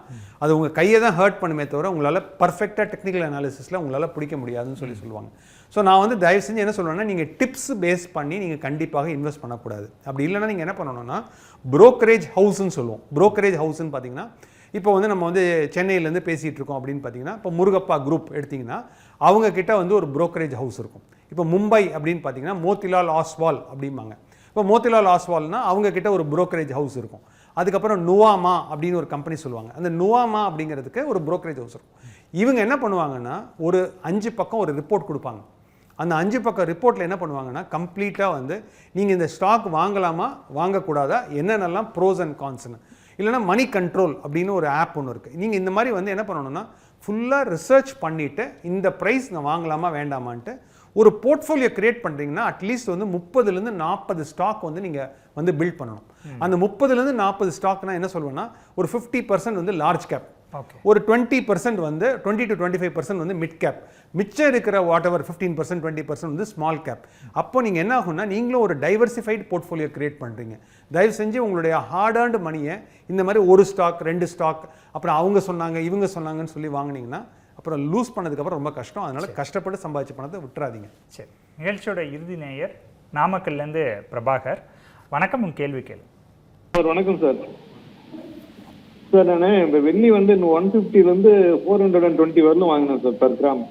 அது உங்கள் கையை தான் ஹர்ட் பண்ணுமே தவிர உங்களால் பர்ஃபெக்டாக டெக்னிக்கல் அனாலிசிஸில் உங்களால் பிடிக்க முடியாதுன்னு சொல்லுவாங்க. ஸோ நான் வந்து தயவு செஞ்சு என்ன சொல்லுவேன்னா, நீங்கள் டிப்ஸ் பேஸ் பண்ணி நீங்கள் கண்டிப்பாக இன்வெஸ்ட் பண்ணக்கூடாது. அப்படி இல்லைன்னா நீங்கள் என்ன பண்ணணும்னா புரோக்கரேஜ் ஹவுஸ்ன்னு சொல்லுவோம். புரோக்கரேஜ் ஹவுஸ்ன்னு பார்த்தீங்கன்னா இப்போ வந்து நம்ம வந்து சென்னையிலேருந்து பேசிகிட்டு இருக்கோம் அப்படின்னு பார்த்தீங்கன்னா, இப்போ முருகப்பா குரூப் எடுத்திங்கன்னா அவங்கக்கிட்ட வந்து ஒரு புரோக்கரேஜ் ஹவுஸ் இருக்கும். இப்போ மும்பை அப்படின்னு பார்த்தீங்கன்னா மோத்திலால் ஆஸ்வால் அப்படிம்பாங்க. இப்போ மோத்திலால் ஆஸ்வால்னா அவங்கக்கிட்ட ஒரு புரோக்கரேஜ் ஹவுஸ் இருக்கும். அதுக்கப்புறம் நுவாமா அப்படின்னு ஒரு கம்பெனி சொல்லுவாங்க. அந்த நுவாமா அப்படிங்கிறதுக்கு ஒரு புரோக்கரேஜ் ஹவுஸ் இருக்கும். இவங்க என்ன பண்ணுவாங்கன்னா ஒரு 5 பக்கம் ஒரு ரிப்போர்ட் கொடுப்பாங்க. அந்த 5 பக்கம் ரிப்போர்ட்டில் என்ன பண்ணுவாங்கன்னா கம்ப்ளீட்டாக வந்து நீங்கள் இந்த ஸ்டாக் வாங்கலாமா வாங்கக்கூடாதா, என்னென்னலாம் ப்ரோஸ் அண்ட் கான்ஸ்னு, இல்லைனா மணி கண்ட்ரோல் அப்படின்னு ஒரு ஆப் ஒன்று இருக்குது. நீங்கள் இந்த மாதிரி வந்து என்ன பண்ணணும்னா ஃபுல்லாக ரிசர்ச் பண்ணிவிட்டு இந்த ப்ரைஸ் நான் வாங்கலாமா வேண்டாமான்ட்டு ஒரு போர்ட்ஃபோலியோ கிரியேட் பண்ணுறீங்கன்னா அட்லீஸ்ட் வந்து 30லேருந்து 40 ஸ்டாக் வந்து நீங்கள் வந்து பில்ட் பண்ணணும். அந்த 30லேருந்து 40 ஸ்டாக்னா என்ன சொல்லுவேன்னா ஒரு 50% வந்து லார்ஜ் கேப், ஒரு 20% வந்து 20 to 25% வந்து மிட் கேப், மிச்சம் இருக்கிற வாட் எவர் 15% 20% வந்து ஸ்மால் கேப். அப்போ நீங்கள் என்ன ஆகும்னா நீங்களும் ஒரு டைவர்சிஃபைட் போர்ட்ஃபோலியோ கிரியேட் பண்ணுறீங்க. தயவு செஞ்சு உங்களுடைய ஹார்ட் ஏர்ன்டு மணியை இந்த மாதிரி ஒரு ஸ்டாக் 2 ஸ்டாக் அப்புறம் அவங்க சொன்னாங்க இவங்க சொன்னாங்கன்னு சொல்லி வாங்கினீங்கன்னா அப்புறம் லூஸ் பண்ணதுக்கப்புறம் ரொம்ப கஷ்டம். அதனால கஷ்டப்பட்டு சம்பாதிச்ச பணத்தை விட்டுறாதீங்க. சரி, நிகழ்ச்சியோட இறுதி நேயர் நாமக்கல்லேருந்து பிரபாகர். வணக்கம், உங்கள் கேள்வி கேளு. சார் வணக்கம் சார். சார் நான் இந்த வெள்ளி வந்து 150லேருந்து 420 வரலும் வாங்கினேன் சார் பர் கிராம்.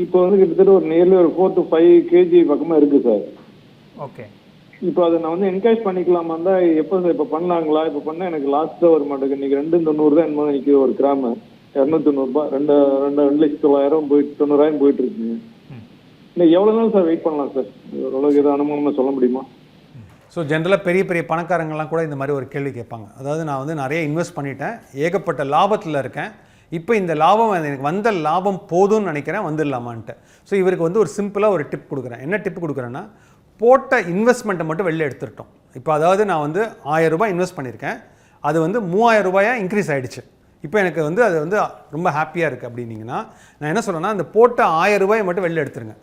இப்போ வந்து கிட்டத்தட்ட ஒரு நியர்லி ஒரு 4 to 5 kg பக்கமா இருக்கு சார். ஓகே. இப்போ அதை நான் வந்து என்கேஷ் பண்ணிக்கலாமா இருந்தா எப்போ சார் இப்போ பண்ணலாங்களா? இப்போ பண்ணா எனக்கு லாஸ்ட் தான் வர மாட்டேங்குது. இன்னைக்கு 290 தான் என்னமோ நிற்கிது ஒரு கிராமு. 290 ரூபாய் 2,09,000 போயிட்டு 90,000 போயிட்டு இருக்குங்க. இன்னும் எவ்வளோ நாள் சார் வெயிட் பண்ணலாம் சார்? ஓரளவுக்கு ஏதாவது அனுமானமாக சொல்ல முடியுமா? ஸோ ஜென்ரலாக பெரிய பெரிய பணக்காரங்கள்லாம் கூட இந்த மாதிரி ஒரு கேள்வி கேட்பாங்க. அதாவது நான் வந்து நிறைய இன்வெஸ்ட் பண்ணிட்டேன், ஏகப்பட்ட லாபத்தில் இருக்கேன், இப்போ இந்த லாபம் எனக்கு வந்த லாபம் போதும்னு நினைக்கிறேன், வந்துடலாமான்ட்டு. ஸோ இவருக்கு வந்து ஒரு சிம்பிளாக ஒரு டிப் கொடுக்குறேன். என்ன டிப் கொடுக்குறேன்னா, போட்ட இன்வெஸ்ட்மெண்ட்டை மட்டும் வெளில எடுத்துட்டோம். இப்போ அதாவது நான் வந்து 1000 ரூபாய் இன்வெஸ்ட் பண்ணியிருக்கேன், அது வந்து 3000 ரூபாயாக இன்க்ரீஸ் ஆகிடுச்சு. இப்போ எனக்கு வந்து அது வந்து ரொம்ப ஹாப்பியாக இருக்குது அப்படின்னீங்கன்னா, நான் என்ன சொல்கிறேன்னா, அந்த போட்ட 1000 ரூபாயை மட்டும் வெளில எடுத்துருங்க.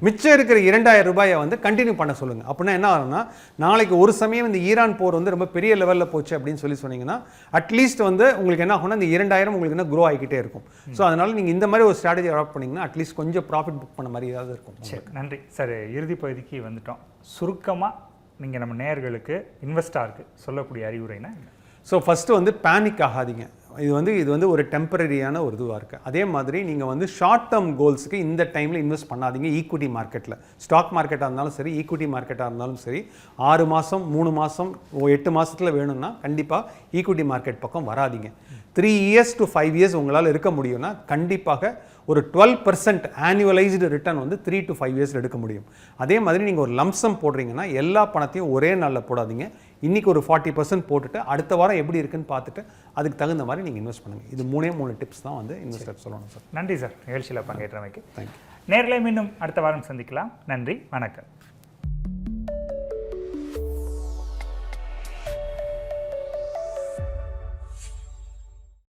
மிச்சம் இருக்கிற 2000 ரூபாயை வந்து கண்டினியூ பண்ண சொல்லுங்கள். அப்படின்னா என்ன ஆகும்னா, நாளைக்கு ஒரு சமயம் இந்த ஈரான் போர் வந்து ரொம்ப பெரிய லெவலில் போச்சு அப்படின்னு சொன்னீங்கன்னா, அட்லீஸ்ட் வந்து உங்களுக்கு என்ன ஆகும்னா, இந்த 2000 உங்களுக்கு என்ன க்ரோ ஆகிக்கிட்டே இருக்கும். ஸோ அதனால் நீங்கள் இந்த மாதிரி ஒரு ஸ்ட்ராட்டஜி அடாப்ட் பண்ணிங்கன்னா அட்லீஸ்ட் கொஞ்சம் ப்ராஃபிட் புக் பண்ண மாதிரி ஏதாவது இருக்கும். சரி, நன்றி சார். இறுதி பகுதிக்கு வந்துட்டோம். சுருக்கமாக நீங்கள் நம்ம நேயர்களுக்கு இன்வெஸ்டாருக்கு சொல்லக்கூடிய அறிவுரைனா? ஸோ ஃபஸ்ட்டு வந்து பேனிக் ஆகாதீங்க. இது வந்து ஒரு டெம்பரரியான ஒரு இதுவாக இருக்குது. அதே மாதிரி நீங்கள் வந்து ஷார்ட் டேர்ம் கோல்ஸுக்கு இந்த டைமில் இன்வெஸ்ட் பண்ணாதீங்க. ஈக்விட்டி மார்க்கெட்டில், ஸ்டாக் மார்க்கெட்டாக இருந்தாலும் சரி, ஈக்விட்டி மார்க்கெட்டாக இருந்தாலும் சரி, 6 மாதம் 3 மாதம் 8 மாதத்தில் வேணும்னா கண்டிப்பாக ஈக்விட்டி மார்க்கெட் பக்கம் வராதிங்க. 3 years to 5 years உங்களால் இருக்க முடியும்னா கண்டிப்பாக ஒரு 12% ஆனுவலைஸ்டு ரிட்டர்ன் வந்து 3 to 5 years எடுக்க முடியும். அதே மாதிரி நீங்கள் ஒரு லம்சம் போடுறீங்கன்னா எல்லா பணத்தையும் ஒரே நாளில் போடாதீங்க. இன்றைக்கி ஒரு 40% போட்டுட்டு அடுத்த வாரம் எப்படி இருக்குன்னு பார்த்துட்டு அதுக்கு தகுந்த மாதிரி நீங்கள் இன்வெஸ்ட் பண்ணுங்கள். இது 3 டிப்ஸ் தான் வந்து இன்வெஸ்டர் சொல்லணும் சார். நன்றி சார், நிகழ்ச்சியில் பங்கேற்றமைக்கு. தேங்க்யூ. நேர்களை மீண்டும் அடுத்த வாரம் சந்திக்கலாம். நன்றி, வணக்கம்.